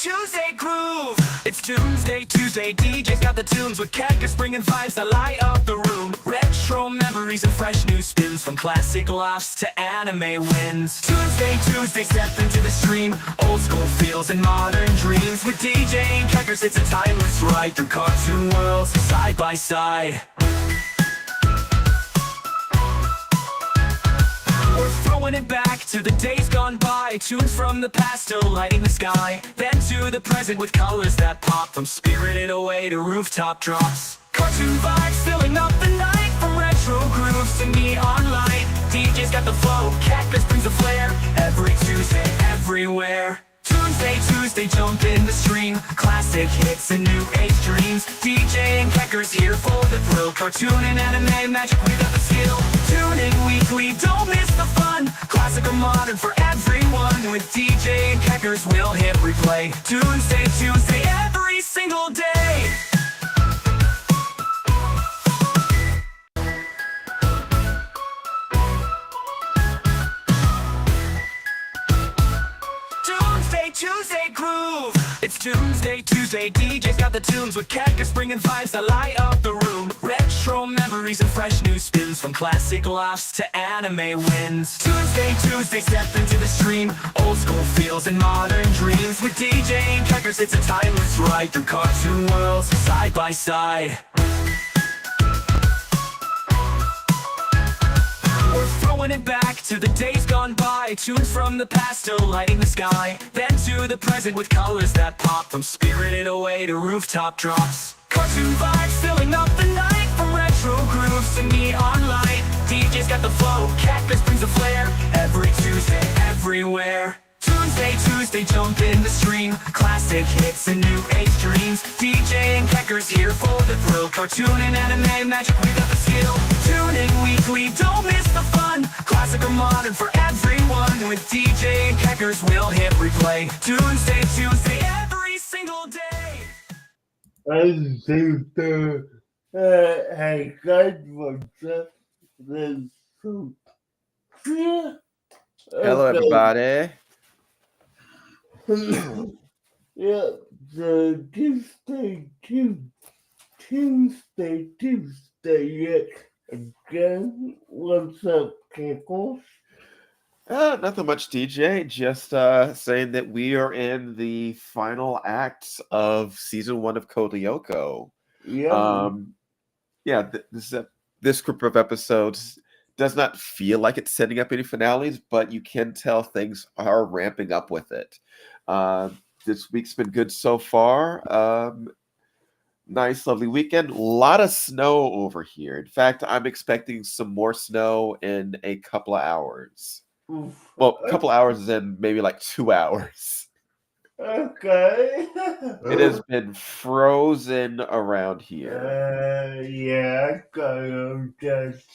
Tuesday groove. It's Toonsday Tuesday. DJ's got the tunes with Kekkas bringing vibes that light up the room. Retro memories and fresh new spins, from classic laughs to anime wins. Toonsday Tuesday, step into the stream. Old school feels and modern dreams. With DJ and Kekkas, it's a timeless ride through cartoon worlds side by side. Throwing it back to the days gone by. Tunes from the past still lighting the sky. Then to the present with colors that pop, from Spirited Away to rooftop drops. Cartoon vibes filling up the night, from retro grooves to neon light. DJ's got the flow, Cactus brings the flair. Every Tuesday, everywhere. Toonsday Tuesday, jump in the stream. Classic hits and new age dreams. DJ and Kekkas here for the thrill. Cartoon and anime magic, we got the skill. Tune in weekly, don't miss the fun. Classic or modern for everyone. With DJ and Kekkas, we'll hit replay. Toonsday Tuesday, every single day. Tuesday groove. It's Toonsday Tuesday. DJ's got the tunes with Kekkas bringing vibes that light up the room. Retro memories and fresh new spins, from classic laughs to anime wins. Toonsday Tuesday, step into the stream. Old school feels and modern dreams. With DJ and Kekkas, it's a timeless ride through cartoon worlds side by side. Throwing it back to the days gone by. Tunes from the past still lighting the sky. Then to the present with colors that pop, from Spirited Away to rooftop drops. Cartoon vibes filling up the night, from retro grooves to neon light. DJ's got the flow, Cactus brings the flair. Every Tuesday, everywhere. Toonsday Tuesday, jump in the stream. Classic hits and new age dreams. DJ and Kekkas here for the thrill. Cartoon and anime magic, we got the skill. Tune in weekly, don't miss the fun. Classic or modern for everyone. With DJ and Kekkas, we'll hit replay. Toonsday Tuesday, every single day. Hey guys, what's up? Hello, everybody. Yeah, the Tuesday, yeah. Again, what's up, Pickles? Nothing much, DJ. Just saying that we are in the final acts of season 1 of Code Lyoko. Yeah. This group of episodes does not feel like it's setting up any finales, but you can tell things are ramping up with it. This week's been good so far. Nice, lovely weekend. A lot of snow over here. In fact, I'm expecting some more snow in a couple of hours. Oof. Well, a couple hours is in maybe like 2 hours. Okay. It has been frozen around here. Yeah, just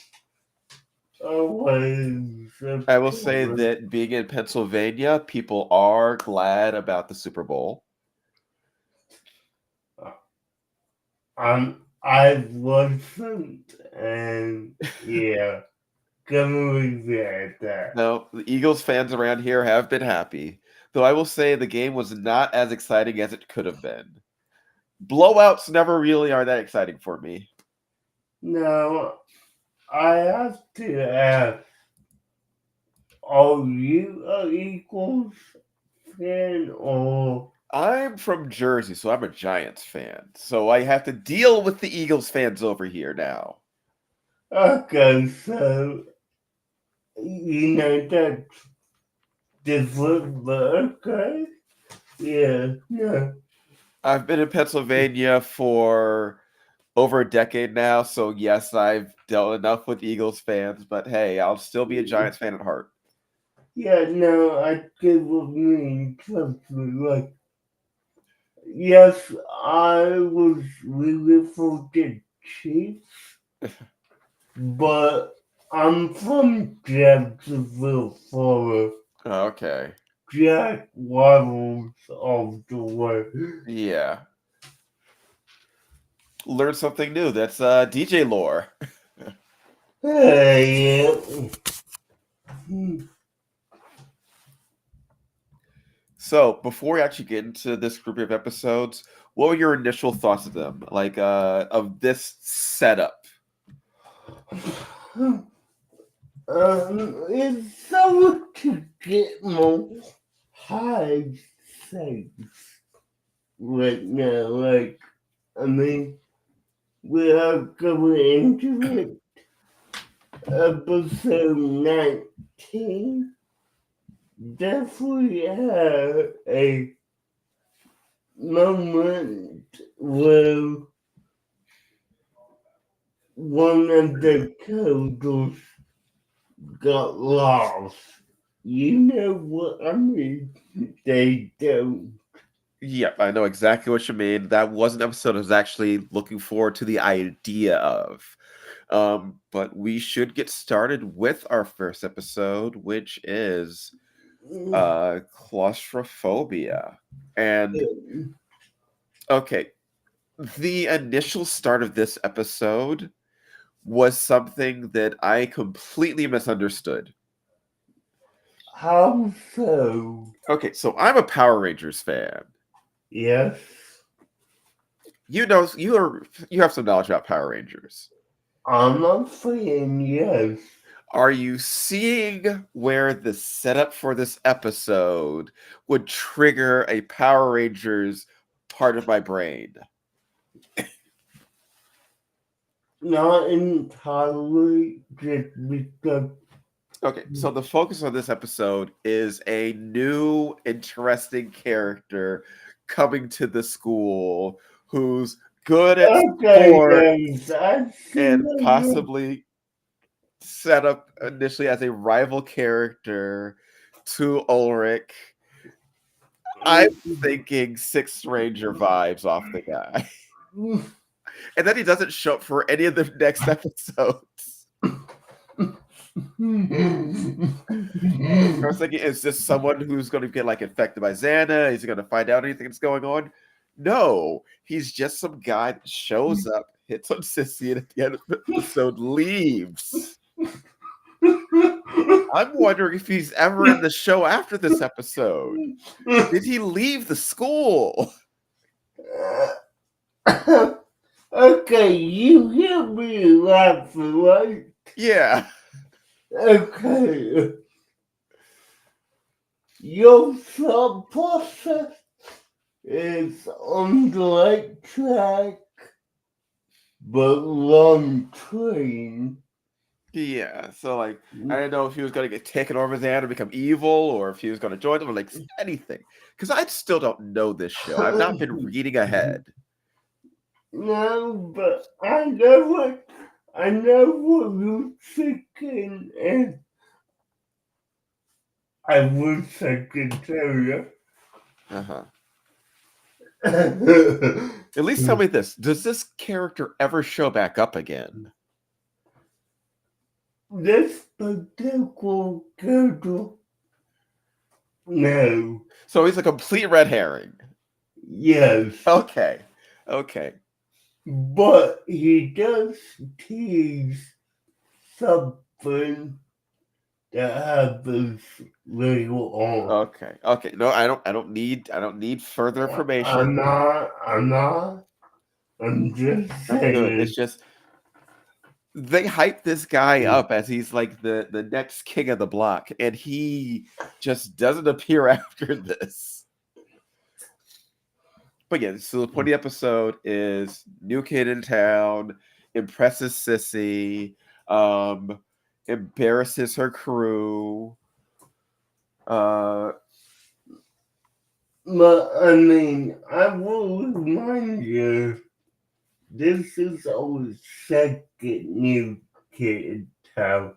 always. I will say that being in Pennsylvania, people are glad about the Super Bowl. I wasn't, and yeah, gonna leave it at that. No, the Eagles fans around here have been happy, though I will say the game was not as exciting as it could have been. Blowouts never really are that exciting for me. Now, I have to ask, are you an Eagles fan or? I'm from Jersey, so I'm a Giants fan. So I have to deal with the Eagles fans over here now. Okay, so, that's different, but okay. Yeah, no. I've been in Pennsylvania for over a decade now, so yes, I've dealt enough with Eagles fans, but hey, I'll still be a Giants fan at heart. Yeah, no, I get what you mean, trust me, like, yes, I was really for the Chiefs, but I'm from Jacksonville, Florida. Okay. Jack Waddles of the way. Yeah. Learn something new. That's DJ lore. Hey, yeah. So before we actually get into this group of episodes, what were your initial thoughts of them? Like of this setup? It's so to get more high stakes right now. Like, I mean, we are going into it. Episode 19 definitely had a moment where one of the characters got lost. You know what I mean? They don't. Yep, I know exactly what you mean. That was an episode I was actually looking forward to the idea of. But we should get started with our first episode, which is claustrophobia. And okay, the initial start of this episode was something that I completely misunderstood. How so? Okay, so I'm a Power Rangers fan. Yes. You know, you have some knowledge about Power Rangers. I'm a fan, yes. Are you seeing where the setup for this episode would trigger a Power Rangers part of my brain? Not entirely, just because. Okay, so the focus of this episode is a new, interesting character coming to the school who's good at Okay, sports guys, I see and what possibly set up initially as a rival character to Ulrich. I'm thinking Sixth Ranger vibes off the guy. And then he doesn't show up for any of the next episodes. I was thinking, is this someone who's going to get like infected by Xana? Is he going to find out anything that's going on? No, he's just some guy that shows up, hits on Sissy, and at the end of the episode leaves. I'm wondering if he's ever in the show after this episode. Did he leave the school? Okay, you hear me laughing, right? Yeah. Okay. Your thought process is on the right track, but wrong train. Yeah, so like I didn't know if he was gonna get taken over there and become evil, or if he was gonna join them, or like anything. Because I still don't know this show. I've not been reading ahead. No, but I know what you're thinking, and I wish I could tell you. Uh-huh. At least tell me this: does this character ever show back up again? This particular character, no. So he's a complete red herring. Yes. Okay. But he does tease something that happens later on. Okay. No, I don't need further information. I'm just That's saying. good. It's just they hype this guy up as he's like the next king of the block, and he just doesn't appear after this. But yeah, so the point of the episode is new kid in town, impresses Sissy, embarrasses her crew. But I mean, I will remind you, this is our second new kid in town.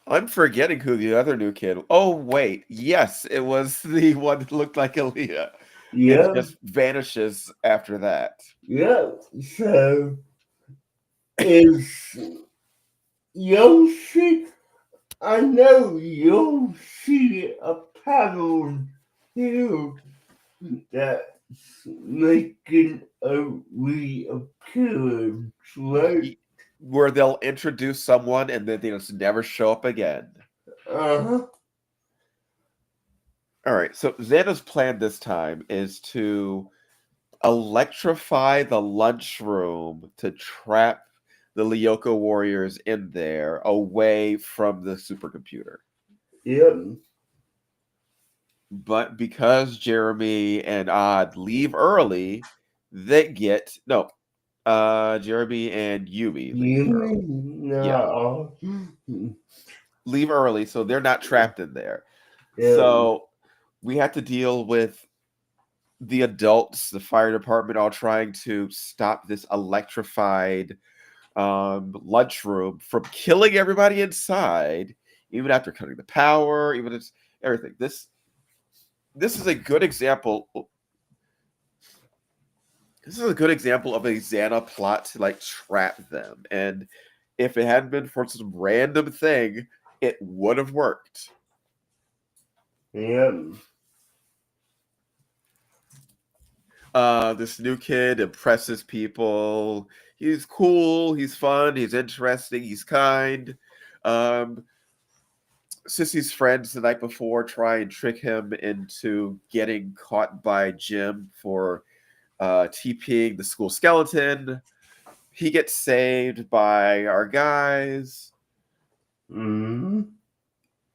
I'm forgetting who the other new kid. Oh wait, yes, it was the one that looked like Aaliyah. Yeah. It just vanishes after that. Yeah. So is Yoshi? I know Yoshi a pattern here that's making a reappearance, right? Where they'll introduce someone and then they just never show up again. Uh-huh. All right. So Xana's plan this time is to electrify the lunchroom to trap the Lyoko warriors in there away from the supercomputer. Yep. But because Jeremy and Odd leave early, they get no. Jeremy and Yumi leave You early. Yeah, know. leave early, so they're not trapped in there. Yep. So we have to deal with the adults, the fire department, all trying to stop this electrified lunchroom from killing everybody inside, even after cutting the power, even it's everything. This is a good example. This is a good example of a Xana plot to like trap them. And if it hadn't been for some random thing, it would have worked. Yep. This new kid impresses people. He's cool, he's fun, he's interesting, he's kind. Sissy's friends the night before try and trick him into getting caught by Jim for TPing the school skeleton. He gets saved by our guys. Mm-hmm.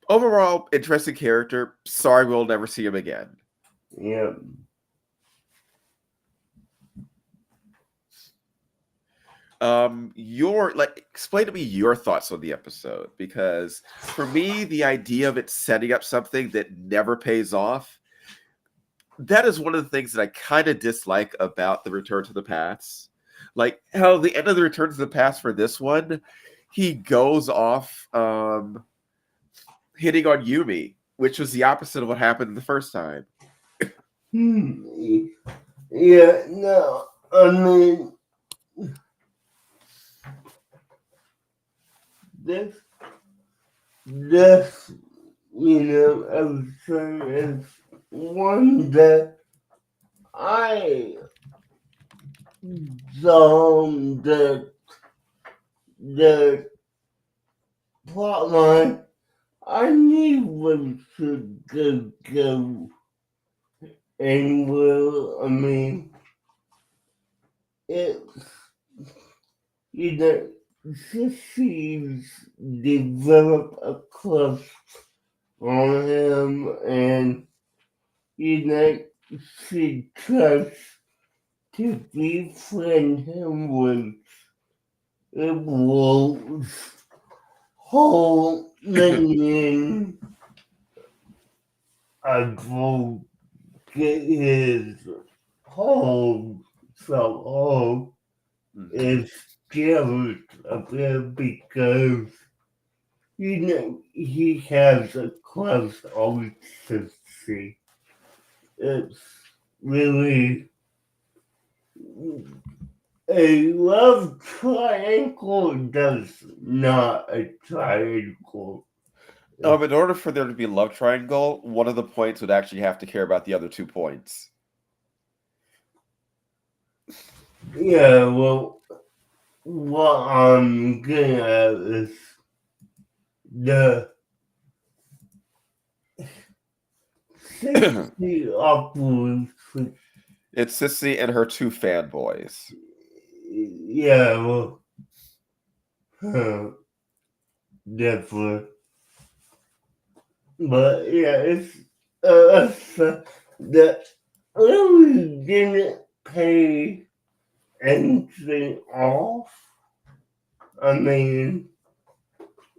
Overall, interesting character. Sorry we'll never see him again. Yep. Explain to me your thoughts on the episode, because for me the idea of it setting up something that never pays off, that is one of the things that I kind of dislike about the Return to the Past. Like how the end of the Return to the Past for this one, he goes off hitting on Yumi, which was the opposite of what happened the first time. Yeah, no, I mean, this, episode is one that I don't, the plot line, I knew it should go anywhere. I mean, it's, she's developed a crush on him, and she tries to befriend him with it was holding in I forget his whole so is jealous of him because he has a crush on Sissy. It's really a love triangle does not a triangle. In order for there to be a love triangle, one of the points would actually have to care about the other 2 points. Yeah, well, what I'm getting at is the safety upwards. It's Sissy and her 2 fanboys. Yeah, well, definitely. But yeah, it's that really didn't pay anything off. I mean,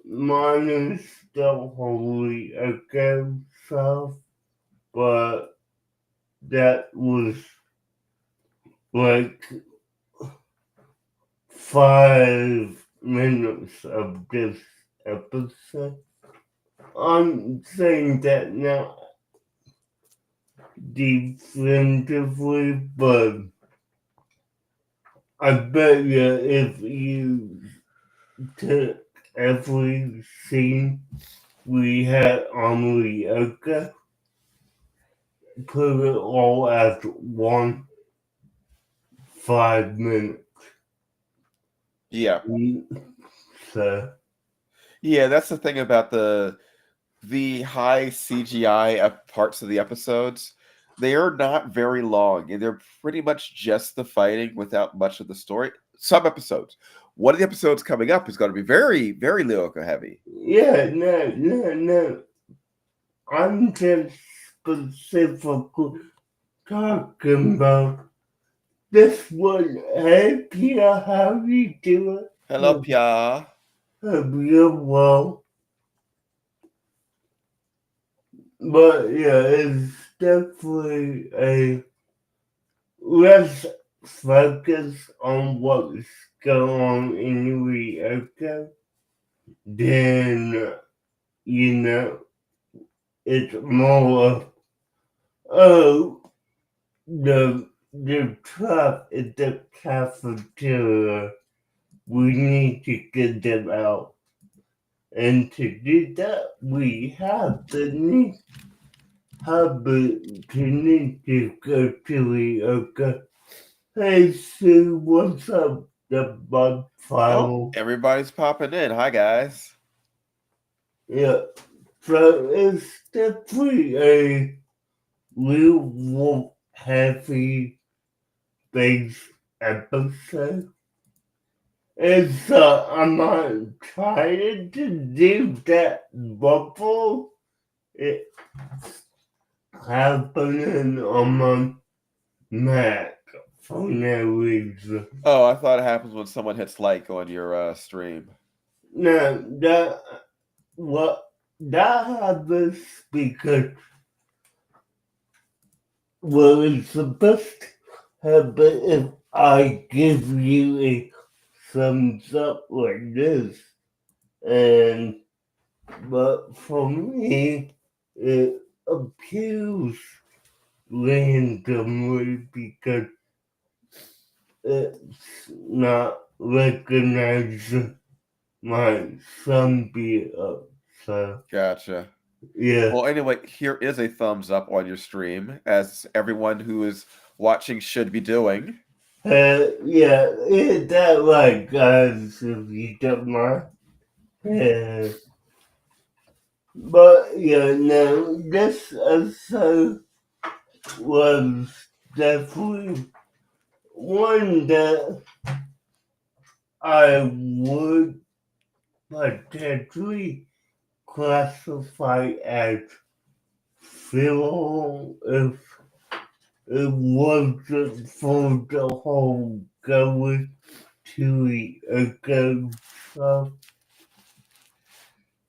mine is still wholly against stuff, but that was like 5 minutes of this episode. I'm saying that now definitively, but I bet you if you took every scene we had on Lyoko, put it all as 5 minutes. Yeah. So Yeah, that's the thing about the the high CGI parts of the episodes, they are not very long, and they're pretty much just the fighting without much of the story. Some episodes. One of the episodes coming up is going to be very, very Lyoko heavy. Yeah, no. I'm just specifically talking about this one. Hey, Pia, how you doing? Hello, Pia. Hope you're well. But yeah, it's definitely a let's focus on what's going on in Ryoko. Then, you know, it's more of, oh, the trap at the cafeteria. We need to get them out. And to do that, we have to need to go to Ryoko. Hey Sue, what's up, the bug Oh, file? everybody's popping in. Hi, guys. Yeah, so it's definitely a real heavy based episode. It's I'm not trying to do that bubble. It's happening on my Mac for no reason. Oh, I thought it happens when someone hits like on your stream. No, that happens because it's supposed to happen if I give you a thumbs up like this. And but for me it appears randomly because it's not recognizing my thumb be up. So Gotcha. yeah. Well, anyway, here is a thumbs up on your stream, as everyone who is watching should be doing. Yeah, hit that like guys if you don't mind. But yeah, no, this episode was definitely one that I would potentially classify as filler if it wasn't for the whole going to a go stuff.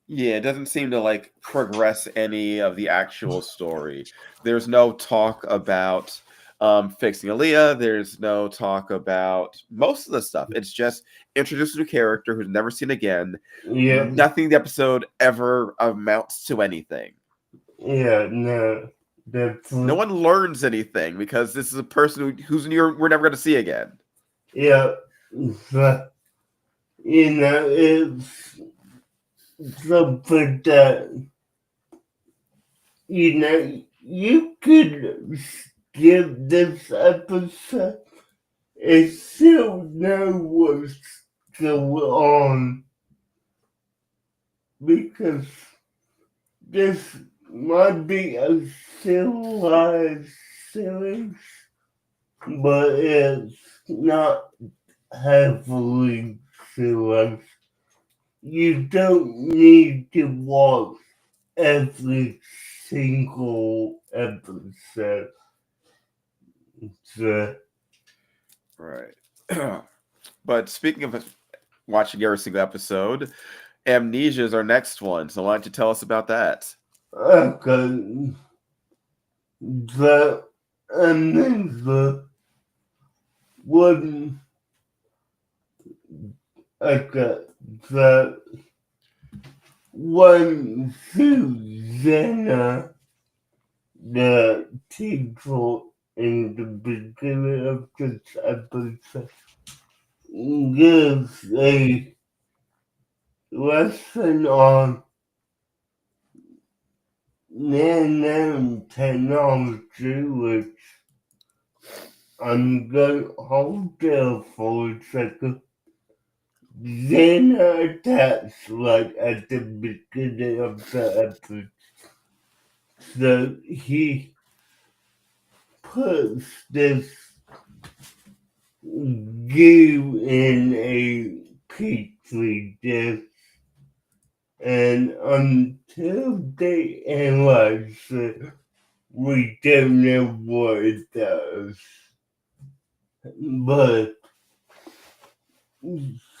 Yeah, it doesn't seem to like progress any of the actual story. There's no talk about fixing Aaliyah. There's no talk about most of the stuff. It's just introduce a new character who's never seen again. Yeah, Nothing in the episode ever amounts to anything. yeah, no, that's No one learns anything because this is a person we're never going to see again. yeah. But, you know, it's something that you know you could skip this episode and still know what's going on because this might be a civilized series, but it's not heavily civilized. You don't need to watch every single episode. So, Right. But speaking of watching every single episode, Amnesia is our next one. So why don't you tell us about that? okay, the another one, okay, the one Susanna, the teacher in the beginning of this episode, gives a lesson on nanotechnology, which I'm going to hold there for a second Xena attacks like at the beginning of the episode. So he puts this goo in a petri dish, and until they analyze it, we don't know what it does. But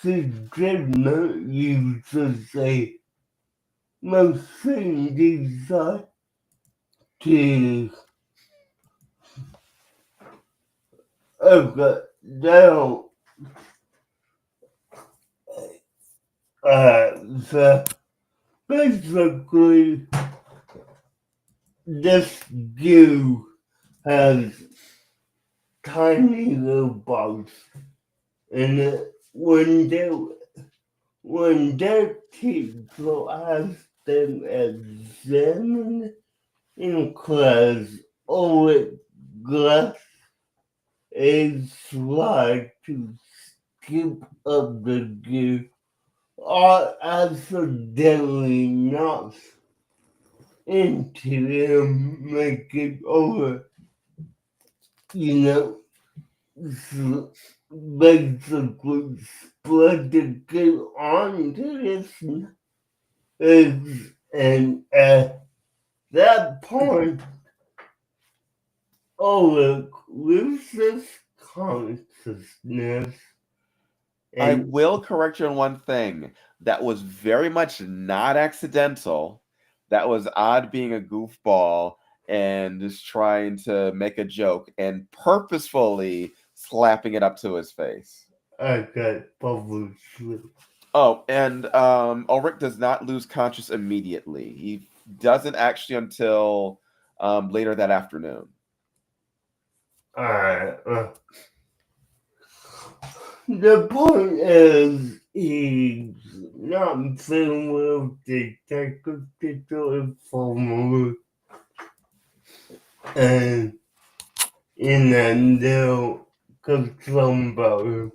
Sigma uses a machine designed to now so basically this goo has tiny little bugs in it. When their teacher has them examined in class, all glass is slide to skip up the goo or accidentally knocks into him, making over, you know, basically spread the goo onto his legs, and at that point, Ulrich loses consciousness. I And will correct you on one thing. That was very much not accidental. That was Odd being a goofball and just trying to make a joke and purposefully slapping it up to his face. I got published. Oh, and Ulrich does not lose conscious immediately. He doesn't actually until later that afternoon. The point is, he's not feeling well. They take a picture formally, and in that they'll concern about him.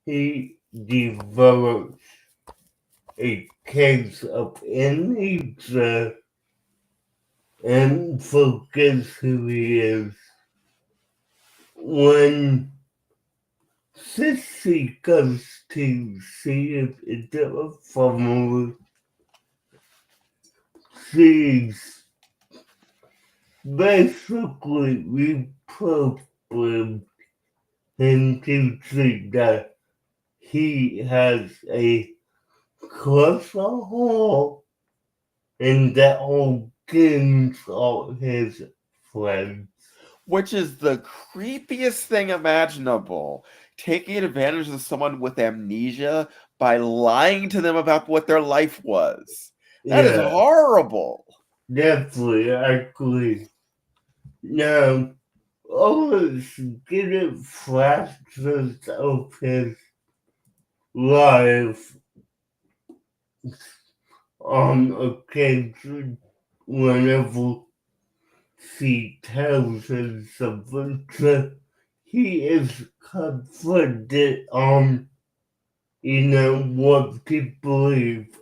He develops a case of amnesia and forgets who he is. When Sissy comes to see him in the family, she's basically reprogrammed him to think that he has a crush on her and that all games are his friends. Which is the creepiest thing imaginable. Taking advantage of someone with amnesia by lying to them about what their life was. That is Yeah, horrible. definitely, I agree. Now, always getting flashes of his life on occasion whenever she tells him something. So he is conflicted on, what to believe.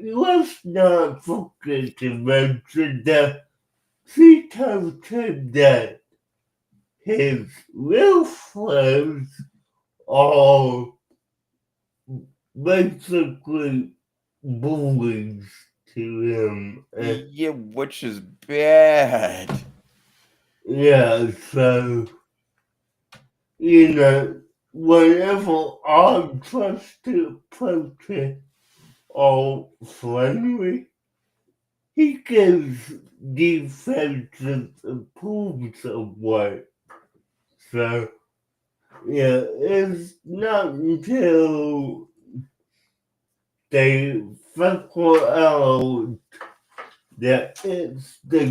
Let's not forget to mention that she tells him that his real friends are basically bullies to him. Yeah, which is bad. Yeah, so, whenever I tries to approach it all friendly, he gives defensive approves of what. So, yeah, it's not until they figure out that it's the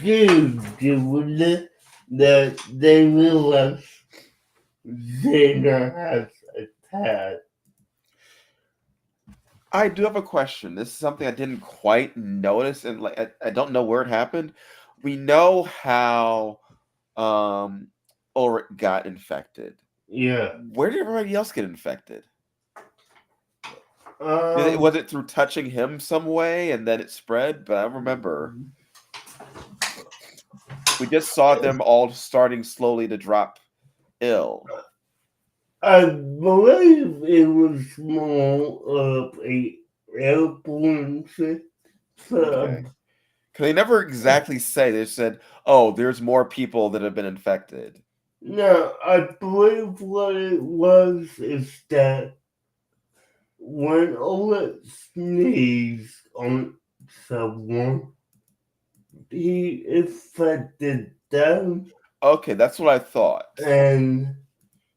good doing it that they realize Xena has attacked. I do have a question. This is something I didn't quite notice, and like I don't know where it happened. We know how Ulrich got infected. Yeah. Where did everybody else get infected? Um, Was it through touching him some way and then it spread? But I don't remember. We just saw them all starting slowly to drop ill. I believe it was more of a airborne thing. Okay. Because they never exactly say. They said, oh, there's more people that have been infected. No, I believe what it was is that when Oleg sneezed on someone, he infected them, Okay, that's what I thought. and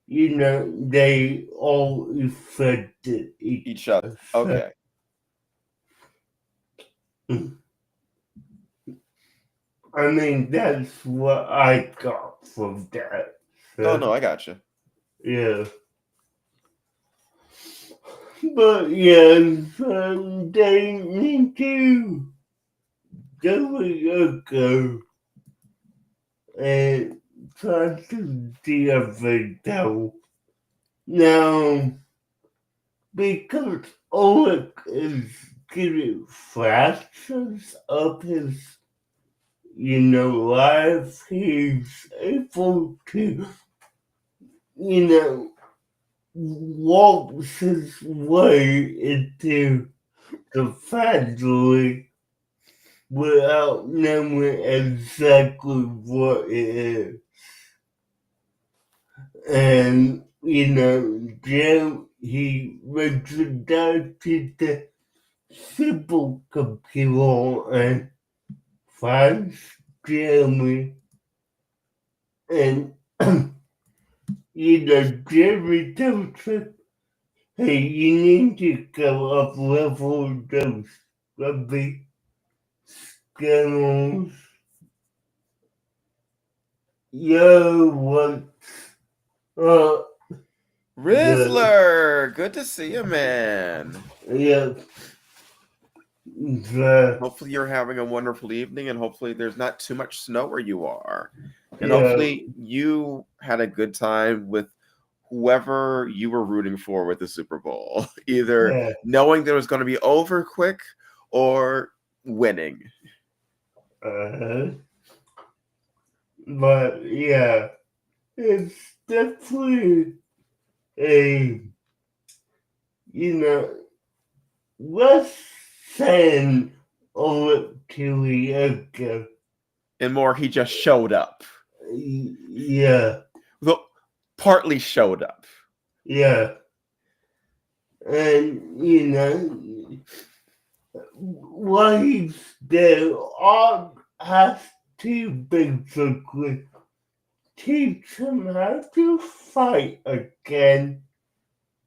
they all infected Each other. other. Okay. I mean, that's what I got from that. Oh, So, no, I got you. yeah. But yeah, they need to go and try to deal with that. Now, because Oleg is getting fractions of his, life, he's able to, you know, walk his way into the factory without knowing exactly what it is. And, then he retrodited the supercomputer and finds Jeremy. And, Jeremy tells him, hey, you need to go up level those rugby skills. Yo, what? Uh, Rizzler! Good to see you, man. yeah. Hopefully you're having a wonderful evening and hopefully there's not too much snow where you are. And Yeah. hopefully you had a good time with whoever you were rooting for with the Super Bowl. Either Yeah. knowing that it was going to be over quick or winning. But yeah, it's definitely a, less than over 2 years ago. And more, he just showed up. Yeah. Well, partly showed up. Yeah. And, while he's there, all has to basically teach him how to fight again.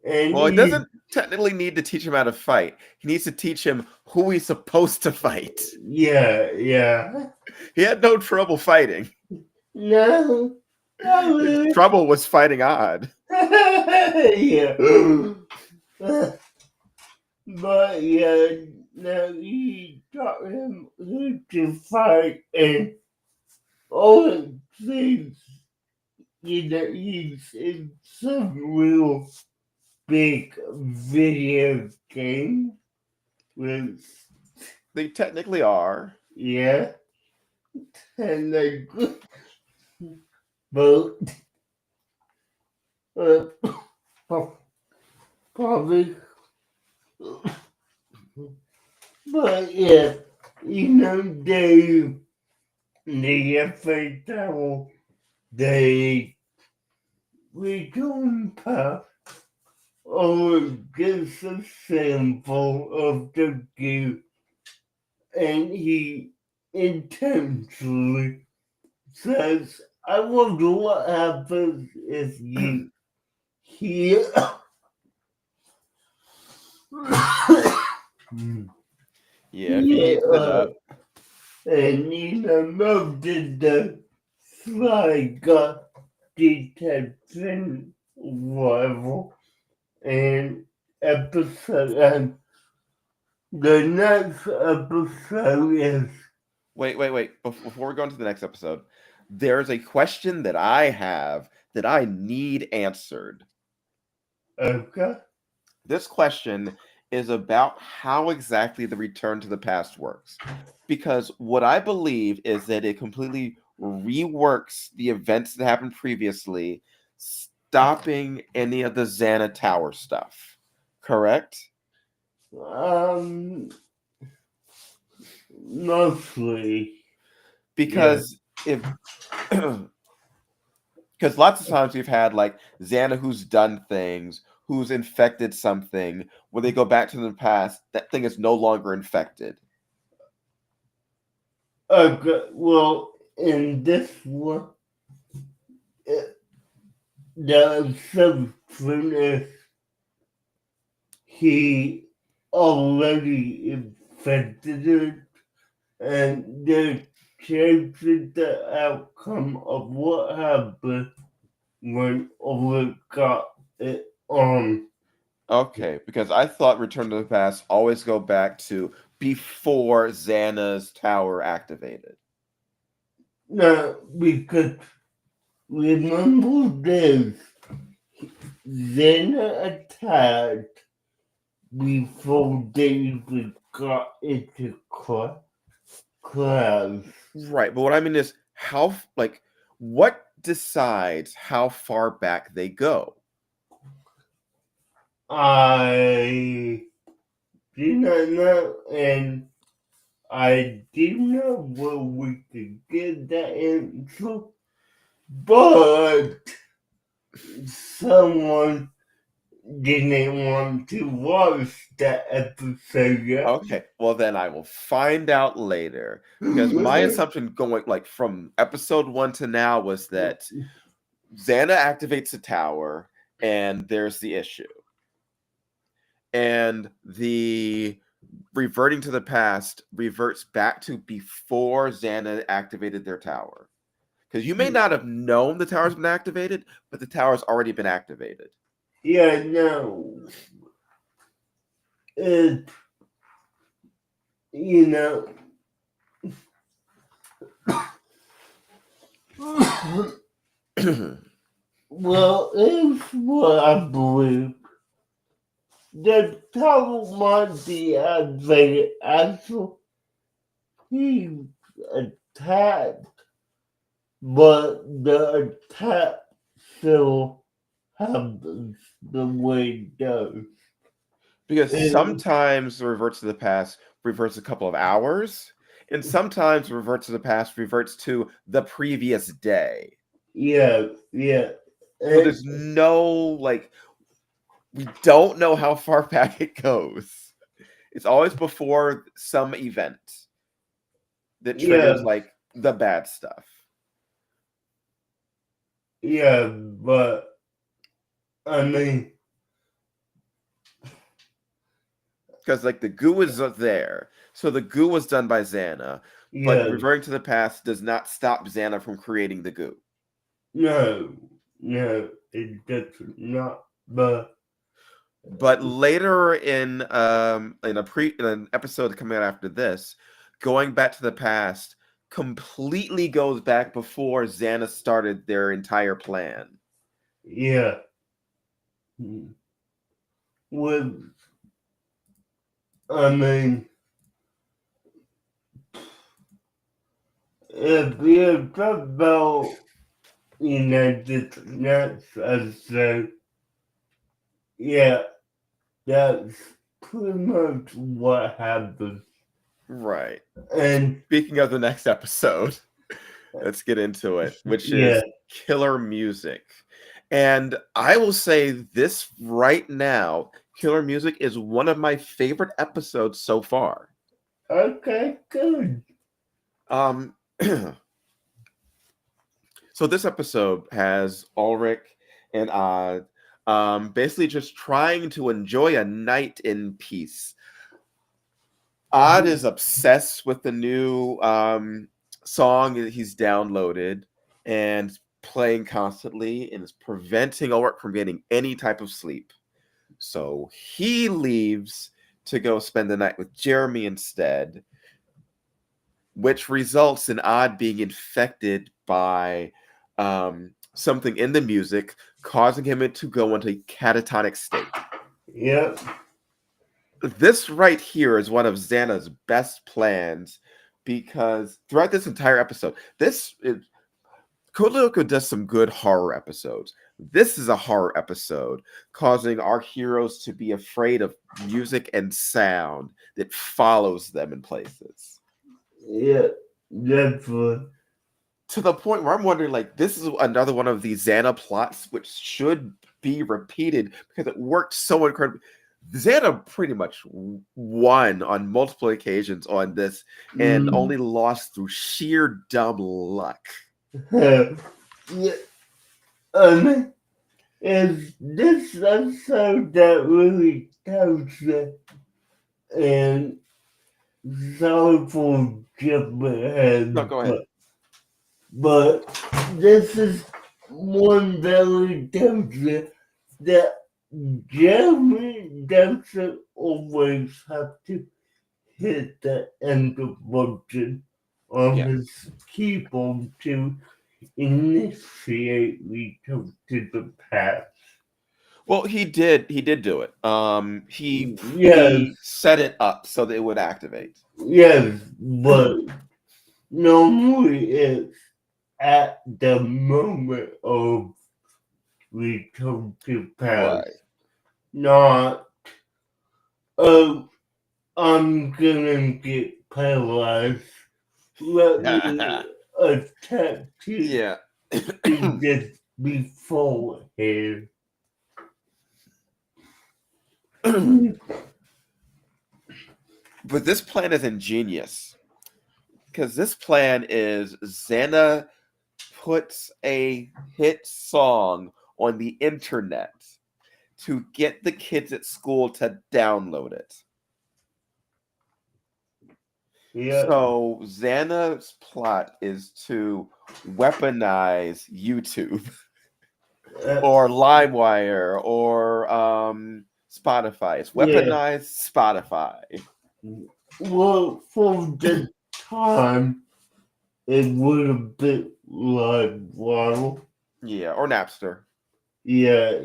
And Well, he doesn't technically need to teach him how to fight. He needs to teach him who he's supposed to fight. Yeah. He had no trouble fighting. No. His trouble was fighting odd. Yeah. But yeah, now he taught him who to fight and all the things, he's in some real big video game with, They technically are. yeah, and they both probably, but yeah, the FA Tower, they return path or gives a sample of the gear, and he intentionally says, I wonder what happens if you hear. Yeah, if he heats it up. And noted the fly got detection level and episode, and the next episode is. Wait. Before we go into the next episode, there's a question that I have that I need answered. Okay. This question is about how exactly the return to the past works. Because what I believe is that it completely reworks the events that happened previously, stopping any of the Xana Tower stuff. Correct? Mostly. Yeah. Because if because lots of times we've had like Xana who's done things, who's infected something, when they go back to the past, that thing is no longer infected. Okay. Well, in this one, it, the substance he already infected it, and they're changing the outcome of what happened when Ulrich got it on. Okay, because I thought Return to the Past always go back to before Xana's tower activated. Now, because remember this, Xena attacked before they even got into class. Right, but what I mean is what decides how far back they go? I did not know, and I didn't know where we could get that answer, but someone didn't want to watch that episode yet. Okay, well then I will find out later. Because my assumption going like from episode 1 to now was that Xana activates the tower and there's the issue. And the reverting to the past reverts back to before Xana activated their tower. Because you may not have known the tower's been activated, but the tower's already been activated. Yeah, no. It, you know, well, it's what I believe. The tower might be activated after he attacked, but the attack still happens the way it does. Because And sometimes the reverts to the past reverts a couple of hours, and sometimes reverts to the past reverts to the previous day. yeah. So And, there's no like we don't know how far back it goes. It's always before some event that yeah, triggers like the bad stuff. yeah, but I mean, Because like the goo is there. So the goo was done by Xana, but yeah, reverting to the past does not stop Xana from creating the goo. no, it does not. But But later in in an episode coming out after this, going back to the past completely goes back before Xana started their entire plan. yeah, with I mean, if you talk about this next episode, yeah, that's pretty much what happened. Right. And Speaking of the next episode, let's get into it, which yeah, is Killer Music. And I will say this right now, Killer Music is one of my favorite episodes so far. okay, good. Um So this episode has Ulrich and Odd basically just trying to enjoy a night in peace. Odd is obsessed with the new song that he's downloaded and playing constantly and is preventing Ulrich from getting any type of sleep. So he leaves to go spend the night with Jeremy instead, which results in Odd being infected by something in the music, causing him to go into a catatonic state. Yep. This right here is one of Xana's best plans, because throughout this entire episode, Lyoko does some good horror episodes. This is a horror episode, causing our heroes to be afraid of music and sound that follows them in places. Yeah, definitely. To the point where I'm wondering, like, this is another one of these Xana plots which should be repeated because it worked so incredibly. Xana pretty much won on multiple occasions on this and only lost through sheer dumb luck. Yeah. Is this episode that really tells you, and sorry for jumping ahead, No, go ahead. but this is one that really tells you that Jeremy doesn't always have to hit the enter button on his keyboard to initiate return to the past. Well, he did do it. He Yes, set it up so that it would activate. yes, but normally it's at the moment of return to past, Right. not I'm gonna get paralyzed. Let me attack you Yeah. just beforehand. But this plan is ingenious, because this plan is Xana puts a hit song on the internet to get the kids at school to download it. Yeah. So Xana's plot is to weaponize YouTube or LimeWire or Spotify. It's weaponized Spotify. Well, for the time, it would have been like waddle. Yeah, or Napster. Yeah.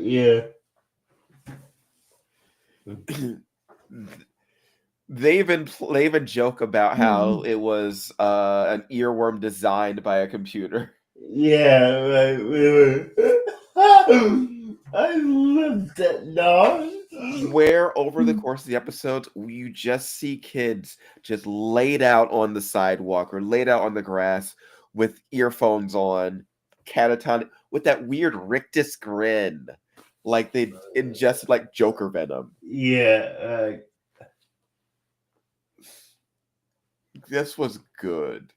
They even joke about how it was an earworm designed by a computer. Yeah, right. I love that dog. Where over the course of the episodes, you just see kids just laid out on the sidewalk or laid out on the grass with earphones on, catatonic, with that weird rictus grin, like they ingested like Joker venom. Yeah. This was good.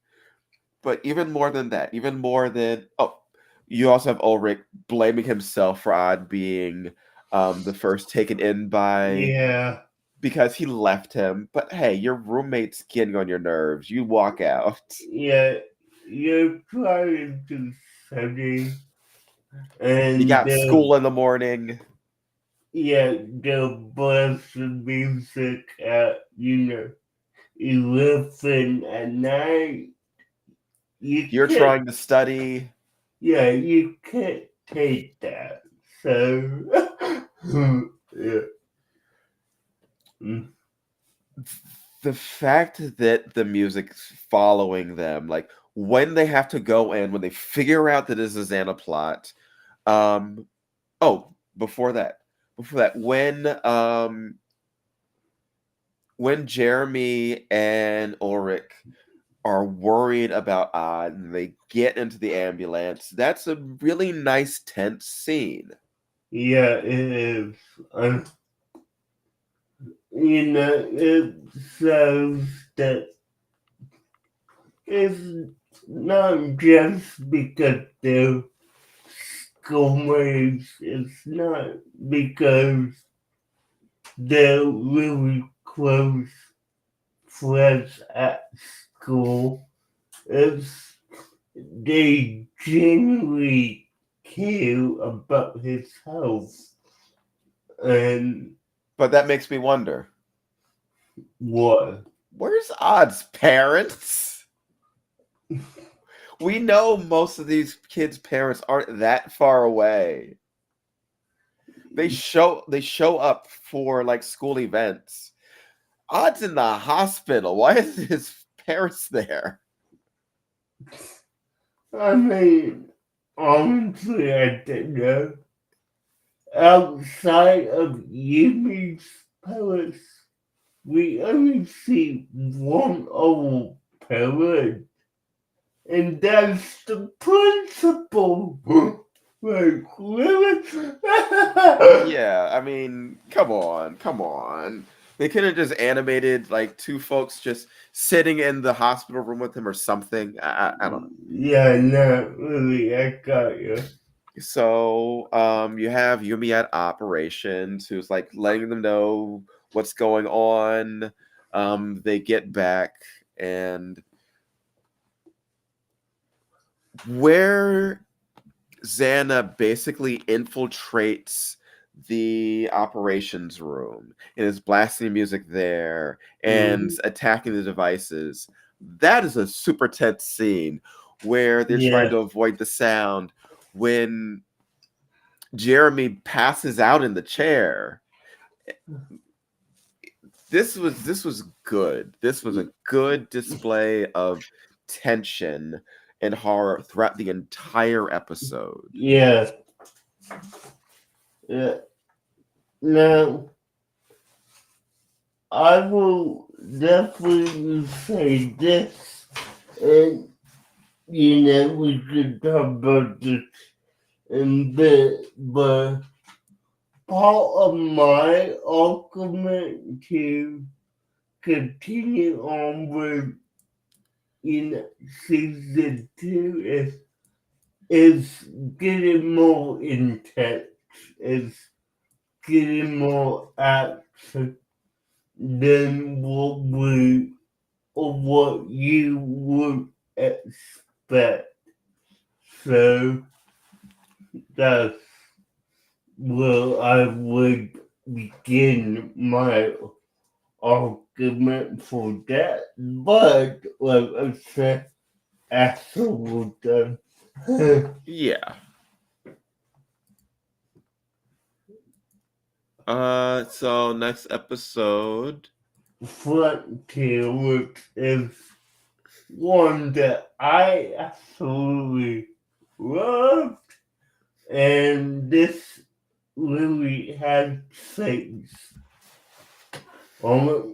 But even more than that, you also have Ulrich blaming himself for Odd being the first taken in by, because he left him. But hey, your roommate's getting on your nerves. You walk out. Yeah, you're trying to study, and You got school in the morning. Yeah, they'll blast the music at 11 at night. You're trying to study. Yeah, you can't take that. So, yeah. The fact that the music's following them, like when they have to go in, when they figure out that it's a Xana plot. Before that, when Jeremy and Ulrich are worried about Odd and they get into the ambulance, that's a really nice tense scene. Yeah, it is. It shows that it's not just because they're schoolmates, it's not because they're really close friends at school. It's they genuinely care about his health. But that makes me wonder. What? Where's Odd's parents? We know most of these kids' parents aren't that far away. They show up for like school events. Odd's in the hospital. Why is his parents there? I mean, honestly, I don't know. Outside of Yumi's palace, we only see one old parent, and that's the principal. Like, really? Yeah, I mean, come on. They could have just animated like two folks just sitting in the hospital room with him or something. I don't know. Yeah, no, really, I got you. So, you have Yumi at operations, who's like letting them know what's going on. They get back, and where Xana basically infiltrates the operations room and is blasting music there and attacking the devices. That is a super tense scene where they're trying to avoid the sound when Jeremy passes out in the chair. This was good. This was a good display of tension and horror throughout the entire episode. Yeah. Now, I will definitely say this, and we could talk about this in a bit, but part of my argument to continue on with season 2 is getting more intense, is getting more action than what you would expect. So that's where I would begin my argument for that. But like I said, after we're done. Yeah. So next episode, Frontier, which is one that I absolutely loved, and this really has things on it.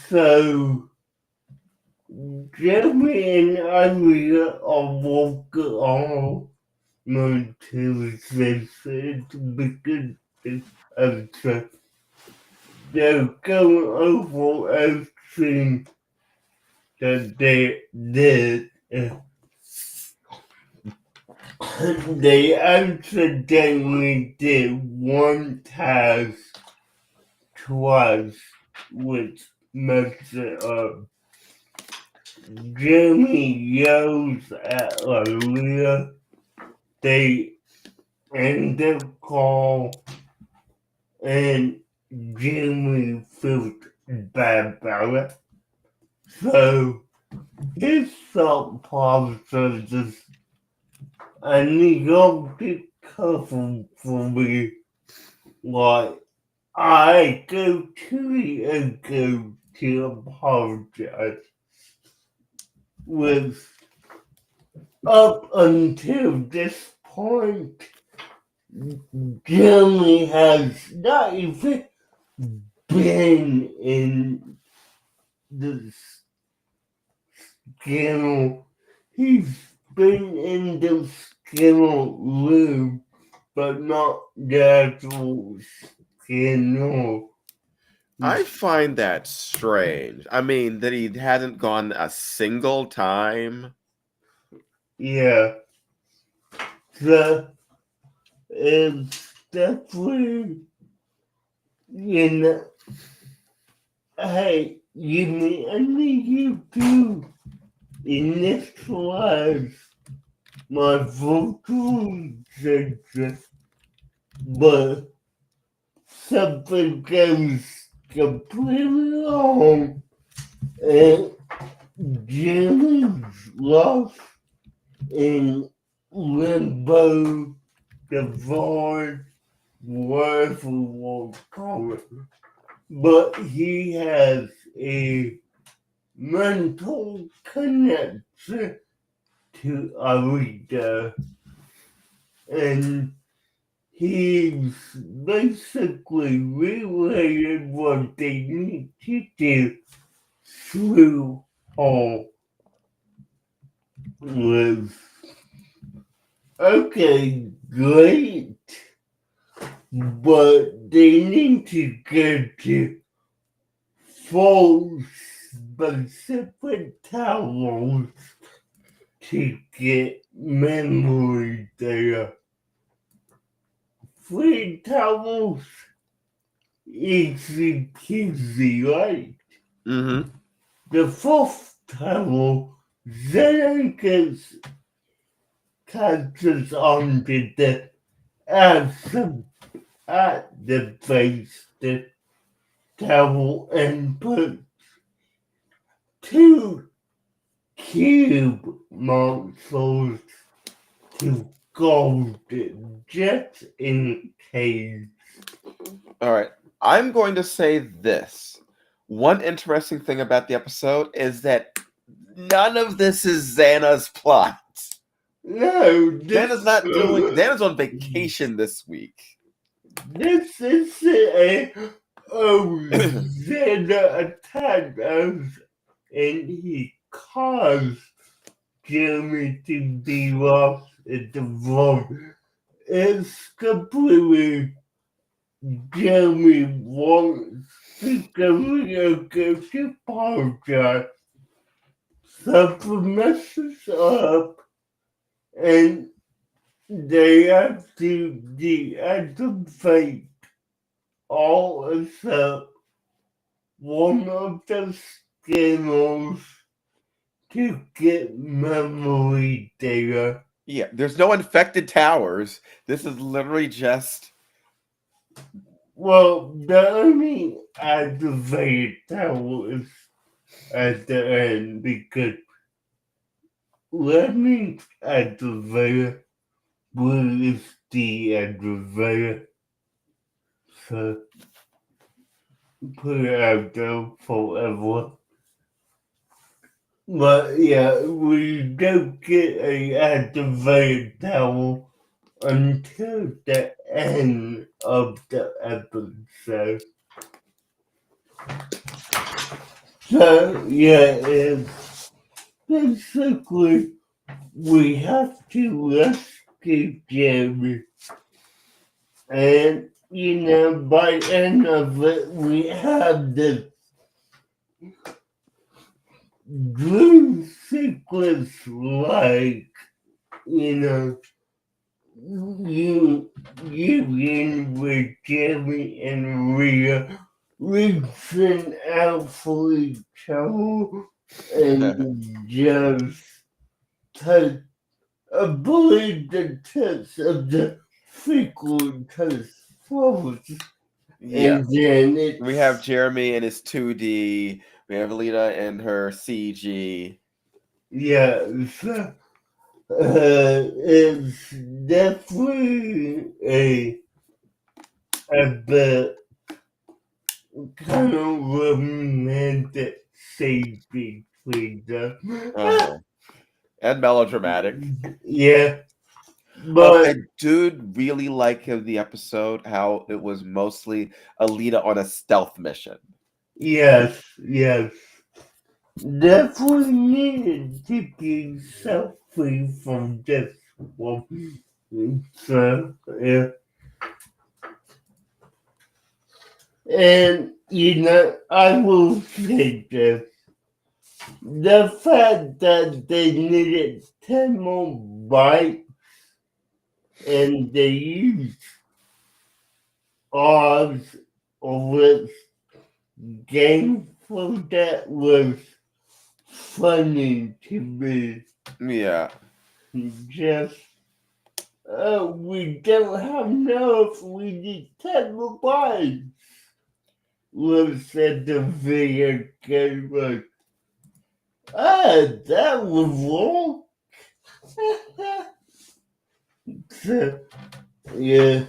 So Jeremy and Andrea are walking on Tuesday to begin this episode. They're going over everything that they did. They accidentally did one task twice, which messed it up. Jamie yells at Aaliyah. They end the call, and Jamie feels bad about it. So his thought process is, I need you to be careful for me. Like, I go to the ego to apologize. With up until this point, Jeremy has not even been in the scandal. He's been in the scandal room, but not the actual scandal. I find that strange. I mean, that he hasn't gone a single time. Yeah. So it's definitely, hey, I need you to initialize my vocalization, but something goes completely wrong, and Jimmy's lost divine, whatever you want to call it. But he has a mental connection to Arita, and he's basically related what they need to do through all with. Okay, great, but they need to get to full specific towels to get memory there. 3 towels, easy peasy, right? Mm-hmm. The 4th towel then catches onto the at the base the towel and puts 2 cube monsters to gold just in case. All right. I'm going to say this. One interesting thing about the episode is that none of this is Xana's plot. No, Xana's on vacation this week. This is Xana attacked us and he caused Jeremy to be lost at the road. It's completely Jeremy wants to Lyoko to apologize. Something messes up and they have to deactivate all except one of the scanners to get memory data. Yeah, there's no infected towers. This is literally just. Well, the only activated tower is at the end because let me activate where is deactivated. So put it out there forever. But yeah, we don't get a activated tower until the end of the episode. So yeah, it's basically we have to rescue Jeremy. And by end of it we have the dream sequence like, you in with Jeremy and Rhea reaching out for each other and just touch, I believe the touch of the frequent touch forward. Yeah. And then We have Jeremy and his 2D. We have Alita and her CG. Yeah, so, it's definitely a bit kind of romantic scene between them. And melodramatic. Yeah, but I do really like in the episode how it was mostly Alita on a stealth mission. yes, definitely needed to be self-free from this one. So, yeah. And, I will say this. The fact that they needed 10 more bites and they used odds of its game for that was funny to me. Yeah. Just, we don't have enough, we need 10 more bites. Was at the video game like, that was wrong. So, Yeah.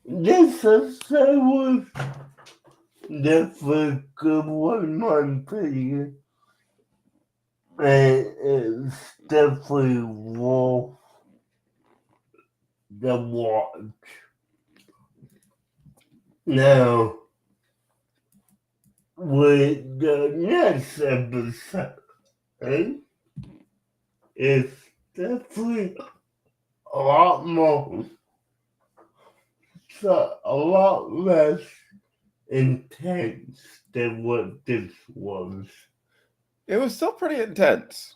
This episode was definitely a good one, in my opinion. And it's definitely worth the watch. Now, with the next episode, it's definitely a lot more, so a lot less intense than what this was. It was still pretty intense.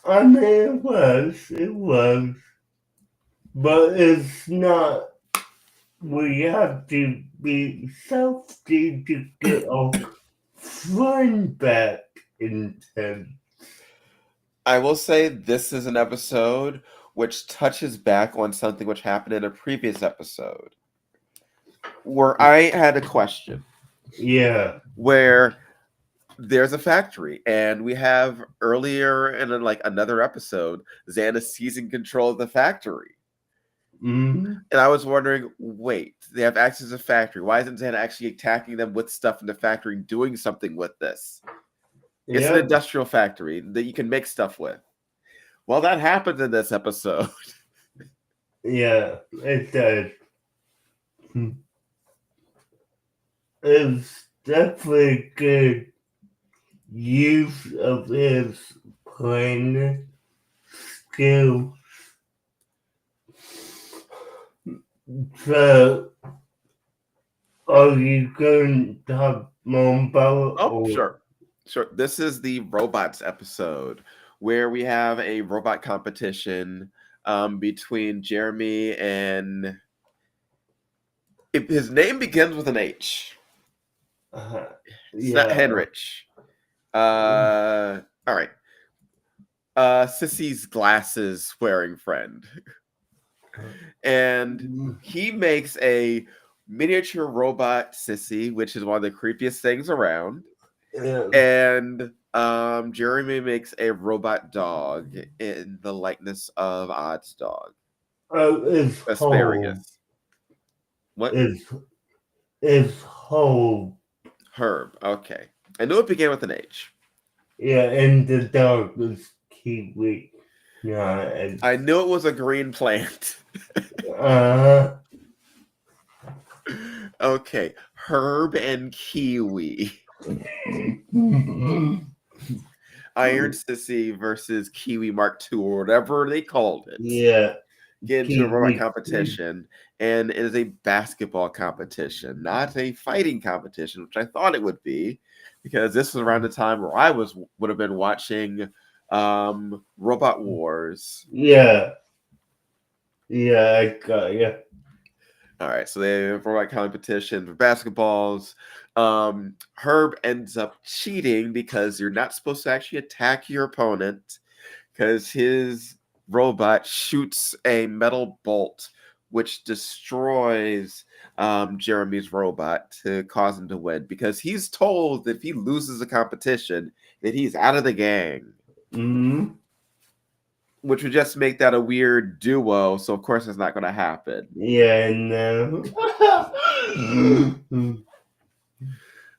I mean, it was, but it's not. We have to be self-made to get our fun back intense. I will say this is an episode which touches back on something which happened in a previous episode where I had a question Yeah. where there's a factory and we have earlier in like another episode Xana seizing control of the factory. Mm-hmm. And I was wondering, wait, they have access to the factory. Why isn't Xana actually attacking them with stuff in the factory and doing something with this? It's an industrial factory that you can make stuff with. Well, that happened in this episode. Yeah, it does. It's definitely good use of his planning skills. So, are you going to talk more about? Oh, sure. This is the robots episode where we have a robot competition between Jeremy and his name begins with an H. It's not Henrich. All right. Sissy's glasses wearing friend. And he makes a miniature robot Sissy, which is one of the creepiest things around. Yeah. And Jeremy makes a robot dog in the likeness of Odd's dog. It's Asparagus. What? It's Hope. Herb. Okay. I knew it began with an H. Yeah, and the dog is Kiwi. Yeah. I knew it was a green plant. Okay. Herb and Kiwi. Iron Sissy versus Kiwi Mark II or whatever they called it. Yeah. Get into a robot competition, and it is a basketball competition, not a fighting competition, which I thought it would be, because this was around the time where I would have been watching Robot Wars. Yeah. Yeah, I got you. All right, so they have robot competition for basketballs. Herb ends up cheating because you're not supposed to actually attack your opponent because his robot shoots a metal bolt which destroys Jeremy's robot to cause him to win because he's told that if he loses a competition that he's out of the gang. Mm-hmm. Which would just make that a weird duo, so of course it's not going to happen. Yeah, no.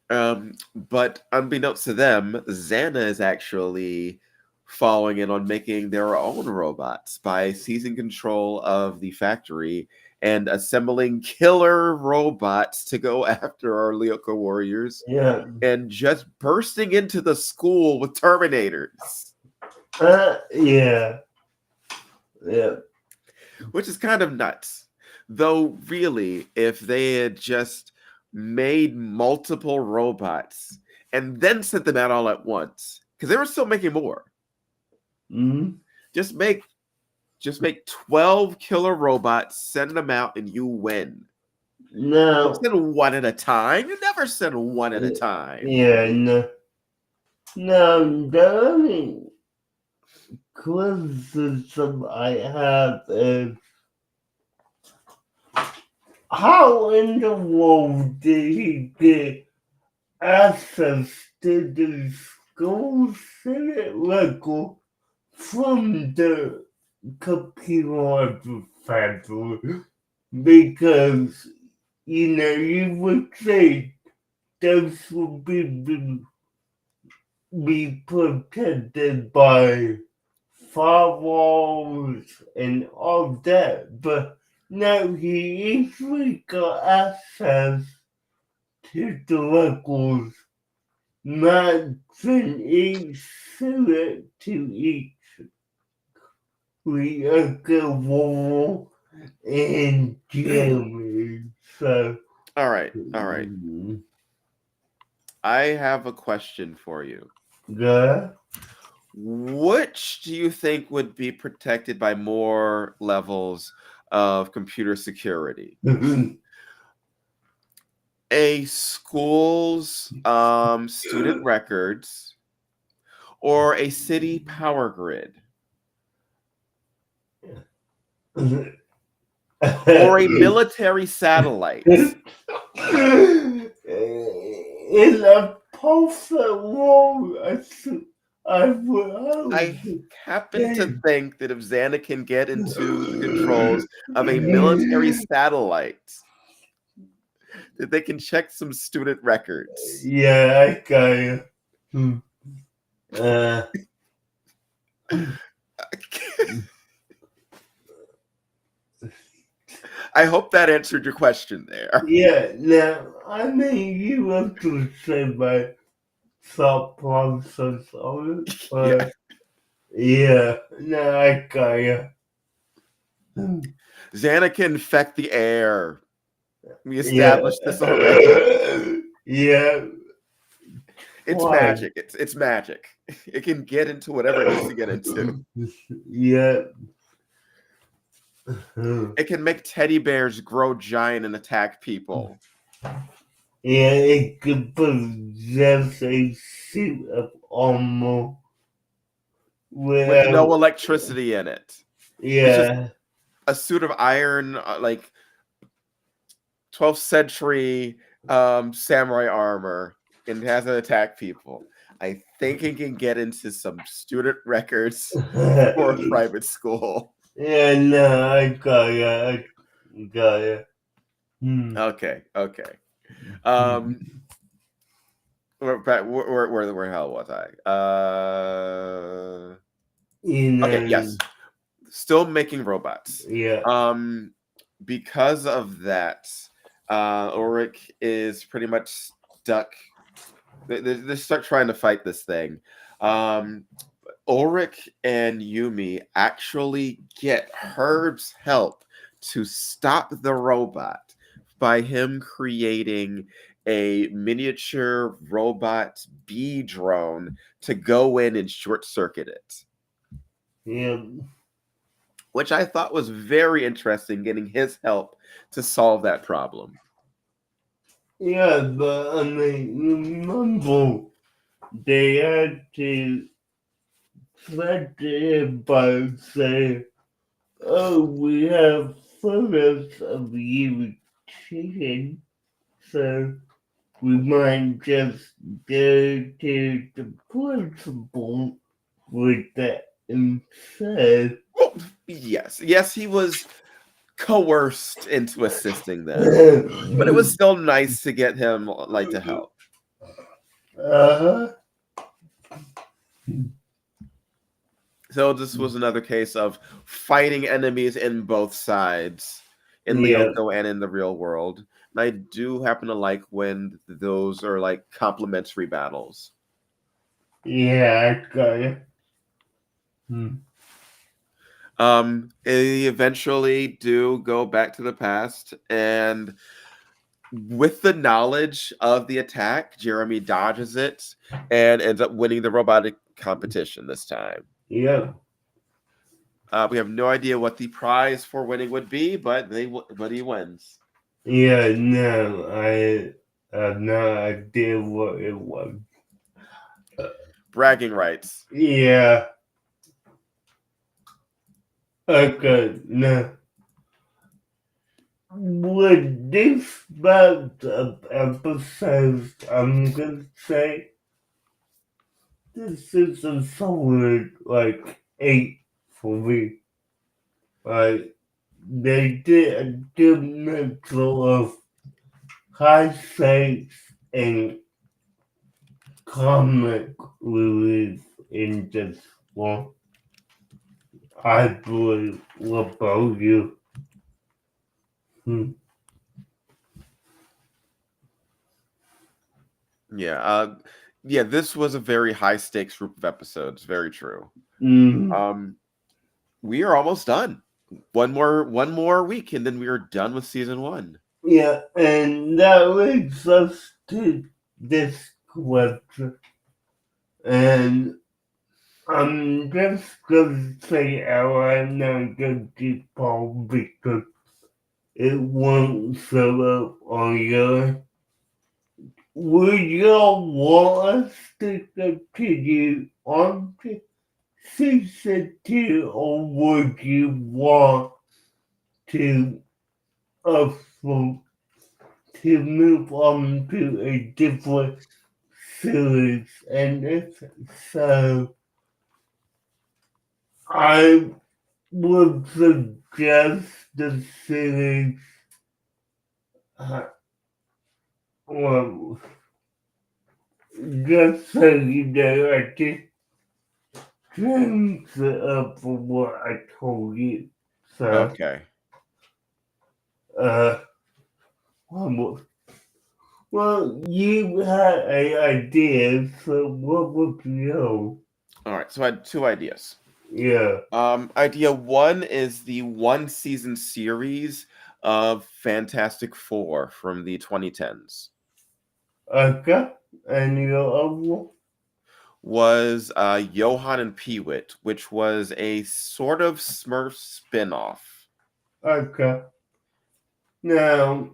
But unbeknownst to them, Xana is actually following in on making their own robots by seizing control of the factory and assembling killer robots to go after our Lyoko warriors. Yeah. And just bursting into the school with Terminators. Yeah. Yeah. Which is kind of nuts. Though, really, if they had just made multiple robots and then sent them out all at once, because they were still making more. Mm-hmm. Just make 12 killer robots, send them out, and you win. No. Don't send one at a time. You never send one at a time. Yeah, no. No, the only criticism I have is how in the world did he get access to the school senate record from the computer professor because, you would say those would be protected by firewalls and all that, but now he easily got access to the records, matching each student to each Lyoko wall in Germany. So, All right. I have a question for you. yeah. Which do you think would be protected by more levels of computer security? A school's student records or a city power grid? Or a military satellite? In a perfect world, I happen to think that if Xana can get into the controls of a military satellite, that they can check some student records. Yeah, I got you. I hope that answered your question there. Yeah, now, I mean, you have to say my thought process on it, but yeah, no, I got you. Xana can infect the air. We established this already. Yeah. It's Why? magic. It's magic. It can get into whatever it needs to get into. Yeah. It can make teddy bears grow giant and attack people. Yeah, it could possess a suit of armor With no electricity in it. It's just yeah. a suit of iron, like 12th century samurai armor, and hasn't attacked people. I think it can get into some student records for a private school. Yeah, no, I got you. I got you. Okay. Where the hell was I? Okay, yes. Still making robots. Yeah. Because of that, Ulrich is pretty much stuck. They're stuck trying to fight this thing. Ulrich and Yumi actually get Herb's help to stop the robot by him creating a miniature robot bee drone to go in and short circuit it. Yeah. Which I thought was very interesting, getting his help to solve that problem. Yeah, but I mean, remember, they had to threaten him by saying, oh, we have photos of you cheating, so we might just go to the principal with that instead. Well, yes, he was coerced into assisting them, but it was still nice to get him to help. So this was another case of fighting enemies in both sides, in Lyoko and in the real world. And I do happen to like when those are complementary battles. Yeah, I got you. They eventually do go back to the past, and with the knowledge of the attack, Jeremy dodges it and ends up winning the robotic competition this time. Yeah. We have no idea what the prize for winning would be, but he wins. Yeah, no, I have no idea what it was. Bragging rights. Yeah. Okay, no. With this batch of episodes, I'm gonna say this is a solid 8 for me. Like they did a good mix of high stakes and comic relief in this one. I believe. What about you? Hmm. Yeah, this was a very high stakes group of episodes. Very true. Mm, Um, we are almost done. One more week, and then we are done with season one. yeah, and that leads us to this question. And I'm just gonna say I'm not gonna keep Paul because it won't show up on your. Would you want us to continue on to season two, or would you want to uh, to move on to a different series? And if so, I would suggest the series. Uh, well, just so you know, I just changed it up from what I told you. So, Okay. uh, well, you had a idea, so what would you? All right. So I had two ideas. Yeah, Idea one is the one season series of Fantastic Four from the 2010s. okay, and your other one? Was Johann and Peewit, which was a sort of Smurf spin-off Okay. Now,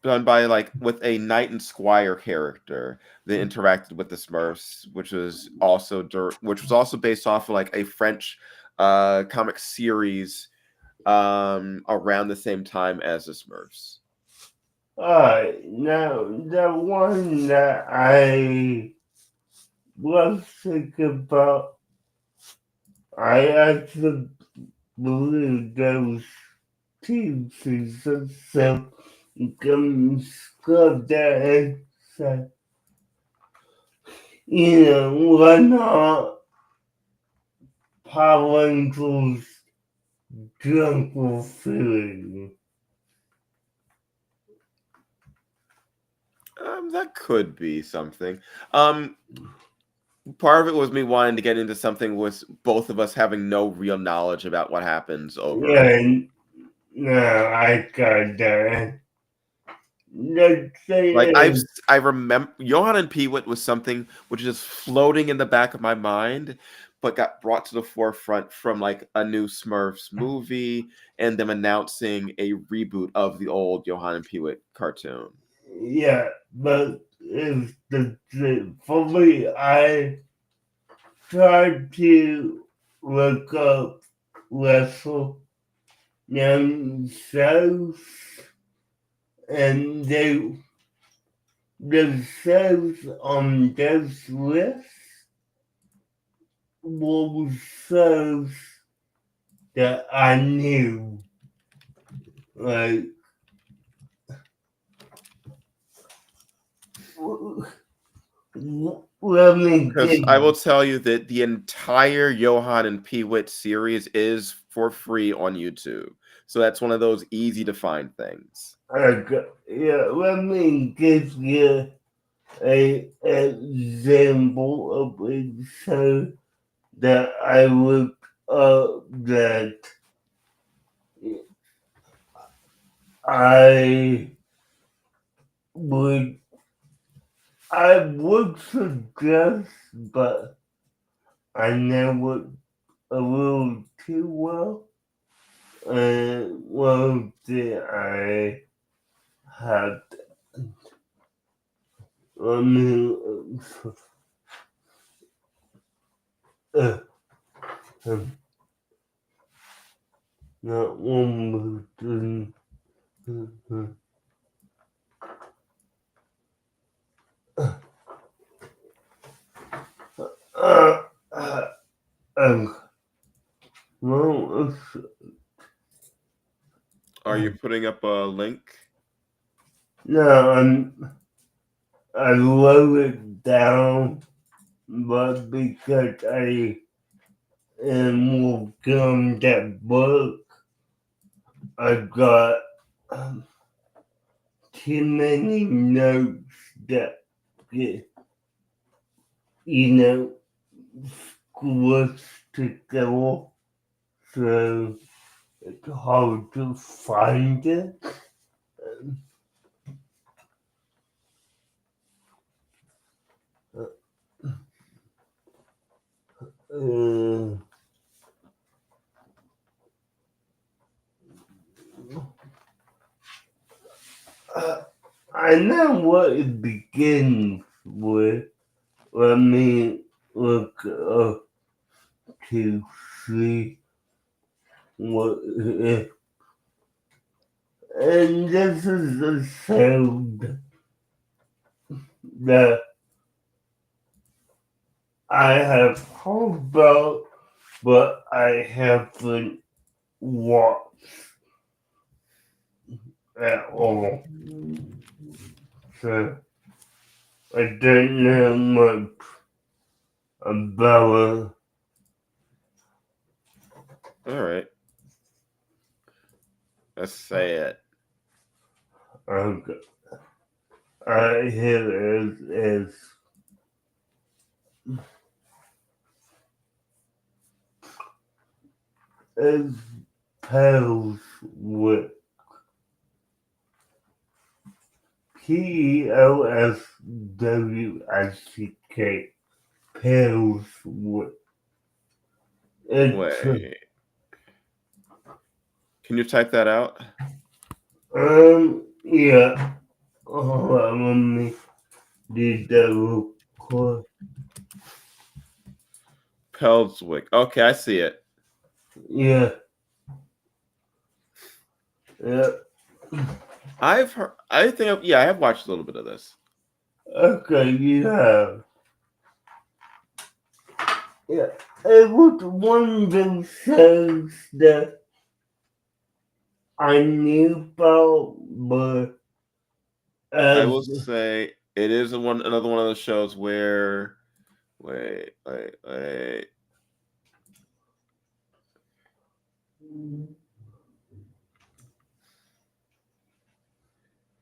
done by with a knight and squire character that interacted with the Smurfs, which was also based off of a French comic series around the same time as the Smurfs. alright, now the one that I was thinking about, I actually believe those two seasons, so you can scrub that and say, why not Power Rangers Jungle Feeling? That could be something. Part of it was me wanting to get into something with both of us having no real knowledge about what happens over it. And no, I got that. Let's say, I remember Johann and Peewit was something which is just floating in the back of my mind, but got brought to the forefront from a new Smurfs movie and them announcing a reboot of the old Johann and Peewit cartoon. yeah, but it's for me, I tried to look up wrestle young shows, and the shows on this list were shows that I knew, like, let me Because give I will tell you that the entire Johann and Peewit series is for free on YouTube. So that's one of those easy to find things. let me give you a example of a show that I looked up that I would suggest, but I never a little too well. And well, did I have? Let me. Uh, um, not one button. Uh, uh, um, well, you putting up a link? No, I wrote it down, but because I am working on that book, I got too many notes that get, squished together, so it's hard to find it. Uh, I know what it begins with. Let me look up to see what it is. And this is a sound that I have heard about, but I haven't watched at all. So I don't know much about All right. Let's say it. it. Okay. Here is Pellswick. Pelswick. Pellswick. It's Wait. Can you type that out? yeah. Hold on, let me do that real quick. Pelswick. Okay, I see it. Yeah. Yeah. I've heard. I have watched a little bit of this. Okay, you have. Yeah. It was one of those shows that I knew about, but I will as say it is another one of those shows where wait.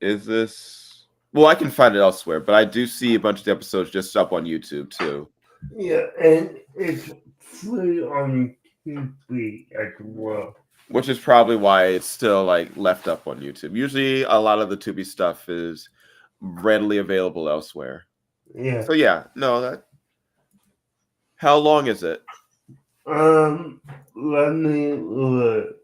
Is this well, I can find it elsewhere, but I do see a bunch of the episodes just up on YouTube too. yeah, and it's free on TV as well. Which is probably why it's still like left up on YouTube. Usually a lot of the Tubi stuff is readily available elsewhere. Yeah. So yeah, no, that how long is it? Let me look.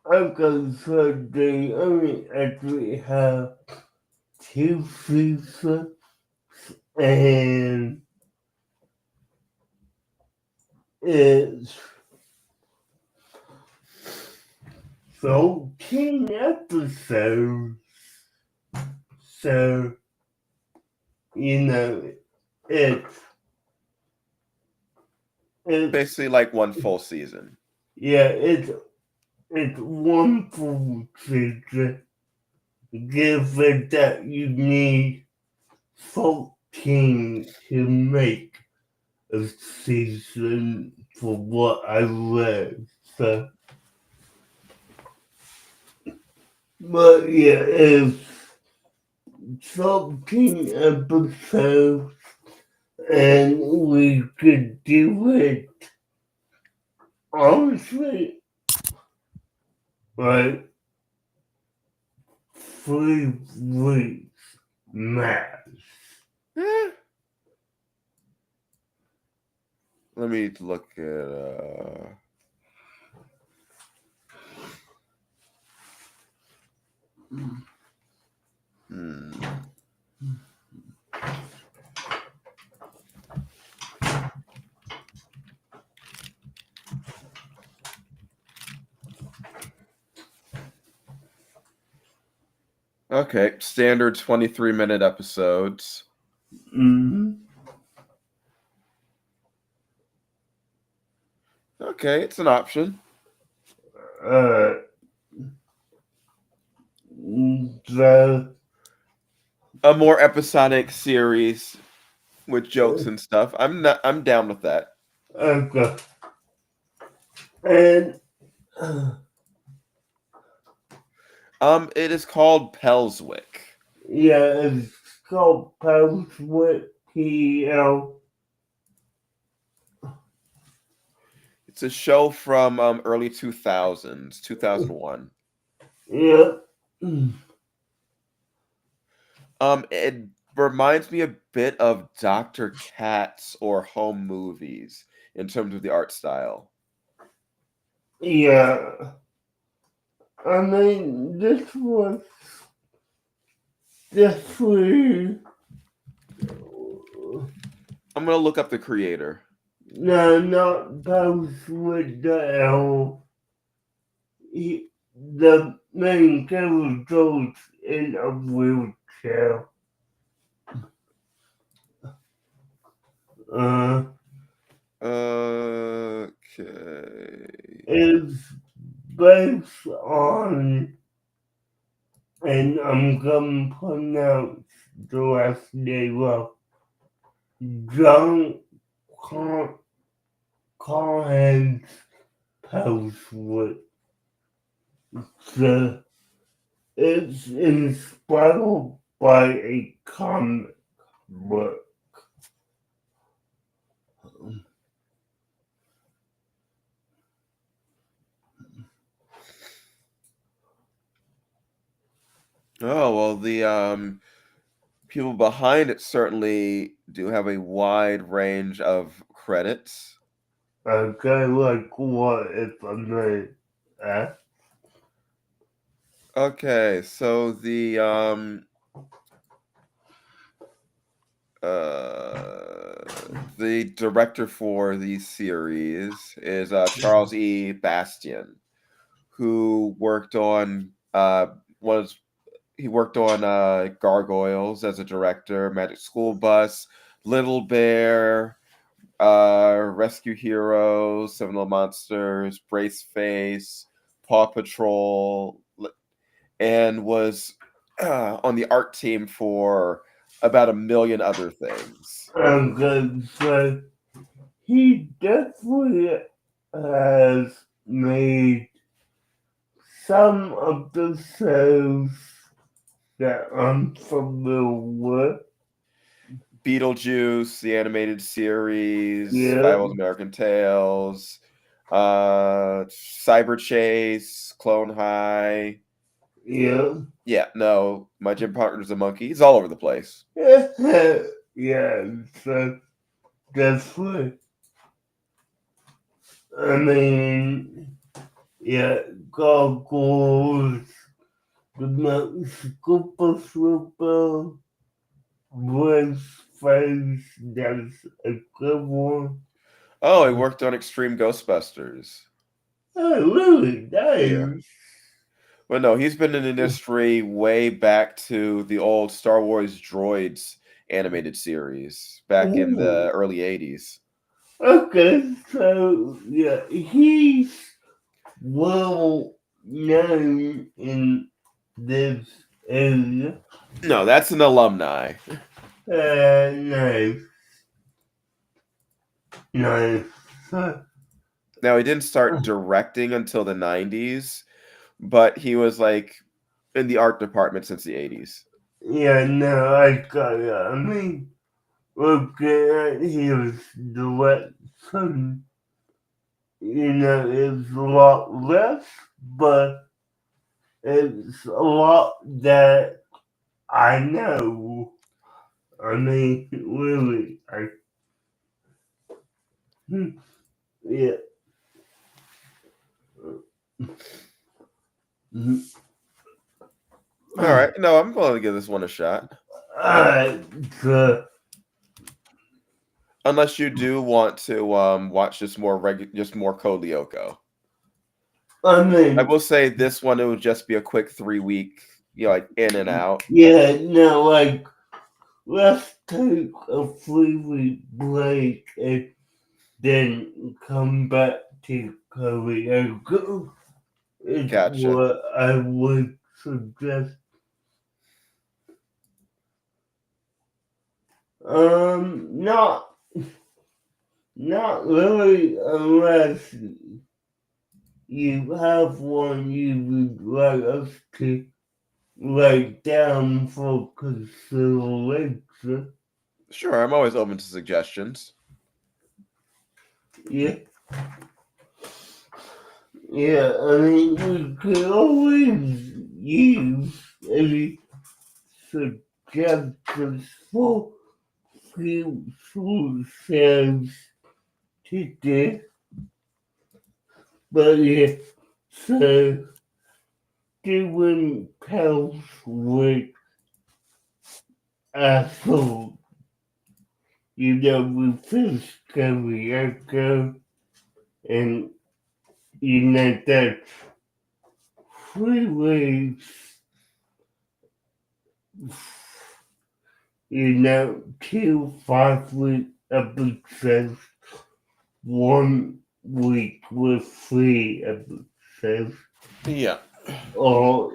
Okay, so they only actually have two seasons and it's 14 episodes. So, it's Basically like one full season. yeah, it's one full season. Given that you need 14 to make a season for what I read. So, but yeah, it's 14 episodes and we could do it honestly like 3 weeks max. Let me look at Okay, standard 23-minute episodes. Mm-hmm. Okay, it's an option. So, A more episodic series with jokes and stuff. I'm down with that. okay. And It is called Pelswick. yeah, it's called Post with PL. It's a show from early 2000s, 2001. Yeah. It reminds me a bit of Dr. Katz or Home Movies in terms of the art style. Yeah. I mean, this was, I'm gonna look up the creator. no, not Post with the L. The main character's in a wheelchair. Uh, Okay. it's based on, and I'm gonna pronounce the last name wrong, John Collins Postwood. So it's inspired by a comic book. Oh, well, the people behind it certainly do have a wide range of credits. Okay, like what if I may ask? Okay, so the director for the series is Charles E. Bastian, who worked on was he worked on Gargoyles as a director, Magic School Bus, Little Bear, Rescue Heroes, Seven Little Monsters, Brace Face, Paw Patrol, and was on the art team for about a million other things. Okay, so he definitely has made some of the shows that I'm familiar with. Beetlejuice, the animated series, Yeah, Five Old American Tales, Cyber Chase, Clone High. yeah, Yeah, no, my gym partner's a monkey. He's all over the place. yeah, so definitely. I mean, yeah, goggles, the Super Super, Brace Face, that's a good one. Oh, he worked on Extreme Ghostbusters. Oh, really? Yeah. Nice. Well, no, he's been in the industry way back to the old Star Wars Droids animated series back in Ooh. the early 80s. Okay, so yeah, he's well known in this area. No, that's an alumni. No, no. Now, he didn't start directing until the 90s, but he was like in the art department since the 80s. Yeah, no, I got it. I mean, looking at his direction, it's a lot less, but it's a lot that I know. I mean, really, yeah. All right, no, I'm going to give this one a shot. Alright, so, Unless you do want to watch just more Code Lyoko. I I mean, will say this one, it would just be a quick 3-week like in and out. Yeah, no, like, let's take a 3 week break and then come back to karaoke is Gotcha. what I would suggest. Not really, unless you have one you would like us to write down for consideration. Sure, I'm always open to suggestions. Yeah, yeah. I mean, we could always use any suggestions for future shows to do. But yeah, so doing housework after we finish karaoke and that's 3 weeks, 2 5 week episodes, 1 week with 3 episodes, Yeah. or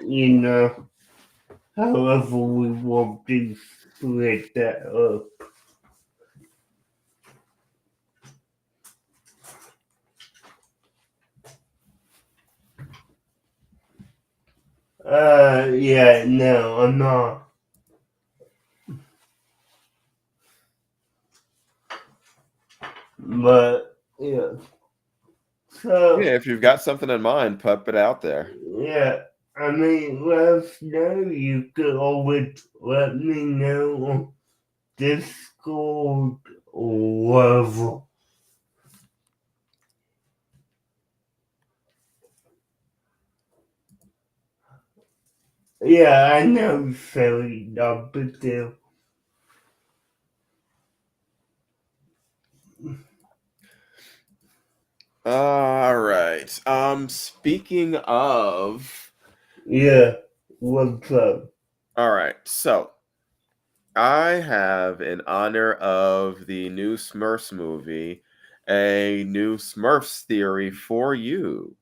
however we want to split that up. Yeah, no, I'm not. But yeah, Yeah, so if you've got something in mind, put it out there. yeah, I mean, let us know. You could always let me know on Discord or whatever. Yeah, I know, silly, not big deal. All right. Speaking of, Yeah, what's up? all right. So I have, in honor of the new Smurfs movie, a new Smurfs theory for you.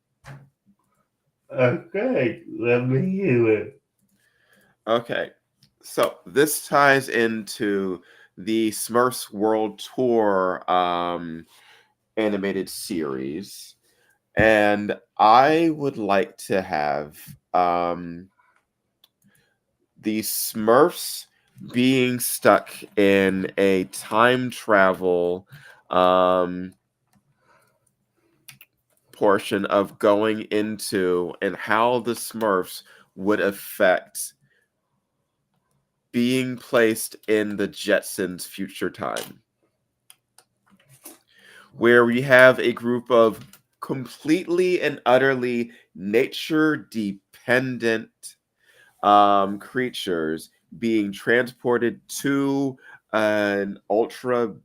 Okay, let me hear it. Okay. So this ties into the Smurfs World Tour animated series. And I would like to have the Smurfs being stuck in a time travel um, portion of going into and how the Smurfs would affect being placed in the Jetsons' future time, where we have a group of completely and utterly nature dependent creatures being transported to an ultra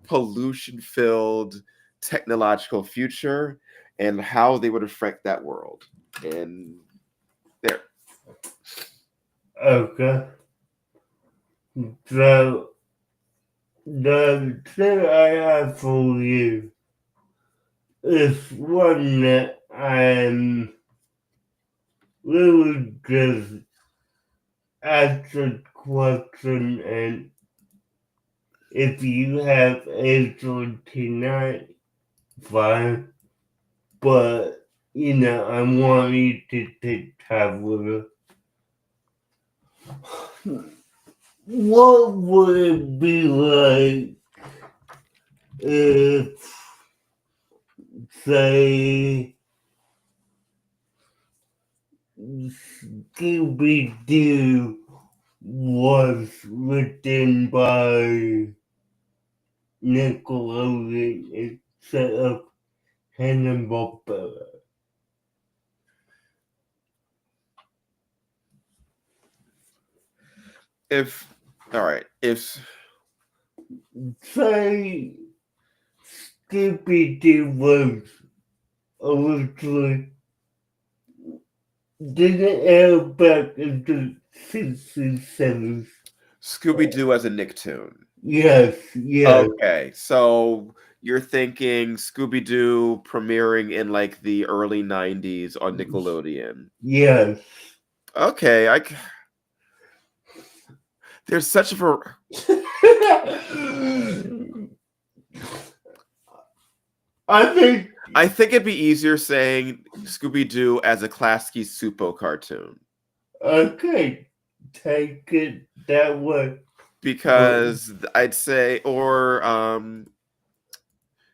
pollution filled technological future and how they would affect that world. And there. Okay. So, the thing I have for you is one that I'm really just answered question, and if you have answered tonight, fine. But I want you to take time with it. What would it be like if, say, Scooby Doo was written by Nickelodeon instead of Hanna-Barbera? If, all right, if, Say Scooby Doo was originally didn't air back in the 67s. Scooby-Doo as a Nicktoon. Yes, yes, Okay, so you're thinking Scooby-Doo premiering in like the early 90s on Nickelodeon. yes. Okay, there's such a I think it'd be easier saying Scooby-Doo as a Klasky Supo cartoon. Okay, take it that way. Because I'd say, or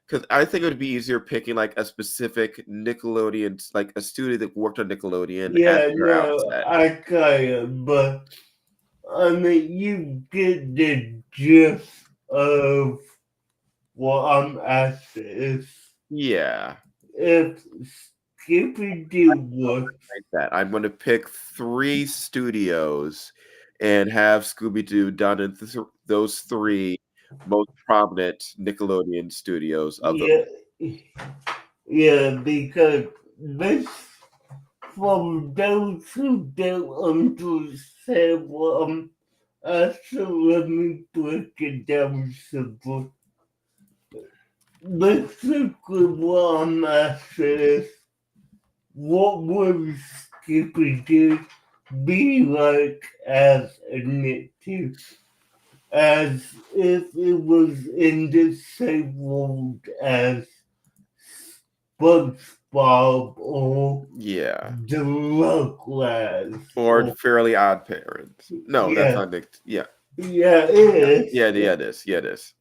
because I think it would be easier picking like a specific Nickelodeon, like a studio that worked on Nickelodeon as Yeah, your no, outset. I kinda, but I mean, you get the gist of what I'm asking. Yeah, If Scooby-Doo was, like that. I'm going to pick 3 studios and have Scooby-Doo done in those 3 most prominent Nickelodeon studios of the. yeah, yeah, because this, from those who don't understand what I'm asking, let me break it down simple. Basically, what I'm asking is, what would Scooby-Doo be like as a Nicktoon? As if it was in the same world as SpongeBob or Yeah, the Rugrats. or Fairly Odd Parents. No, that's Yeah, not Nick. Yeah, yeah, it is. yeah, it is. Yeah, it is.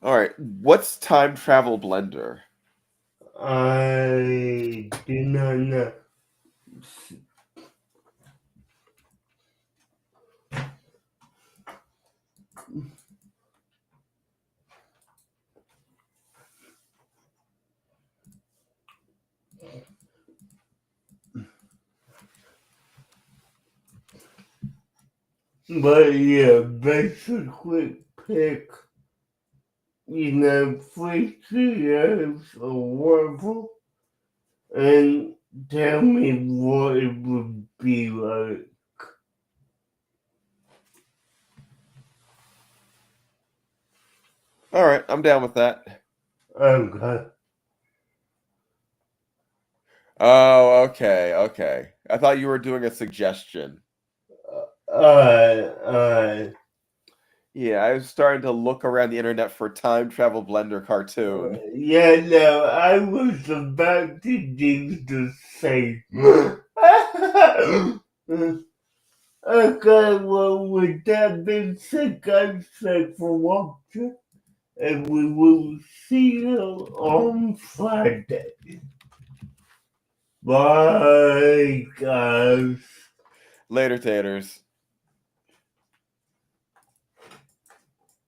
All right, what's Time Travel Blender? I do not know. But yeah, basically pick, 3 years or whatever and tell me what it would be like. All right, I'm down with that. Okay. Oh, okay. I thought you were doing a suggestion. Alright. Yeah, I was starting to look around the internet for Time Travel Blender cartoon. Yeah, no, I was about to do the same. Okay, well, with that being said, guys, thanks for watching, and we will see you on Friday. Bye, guys. Later, taters.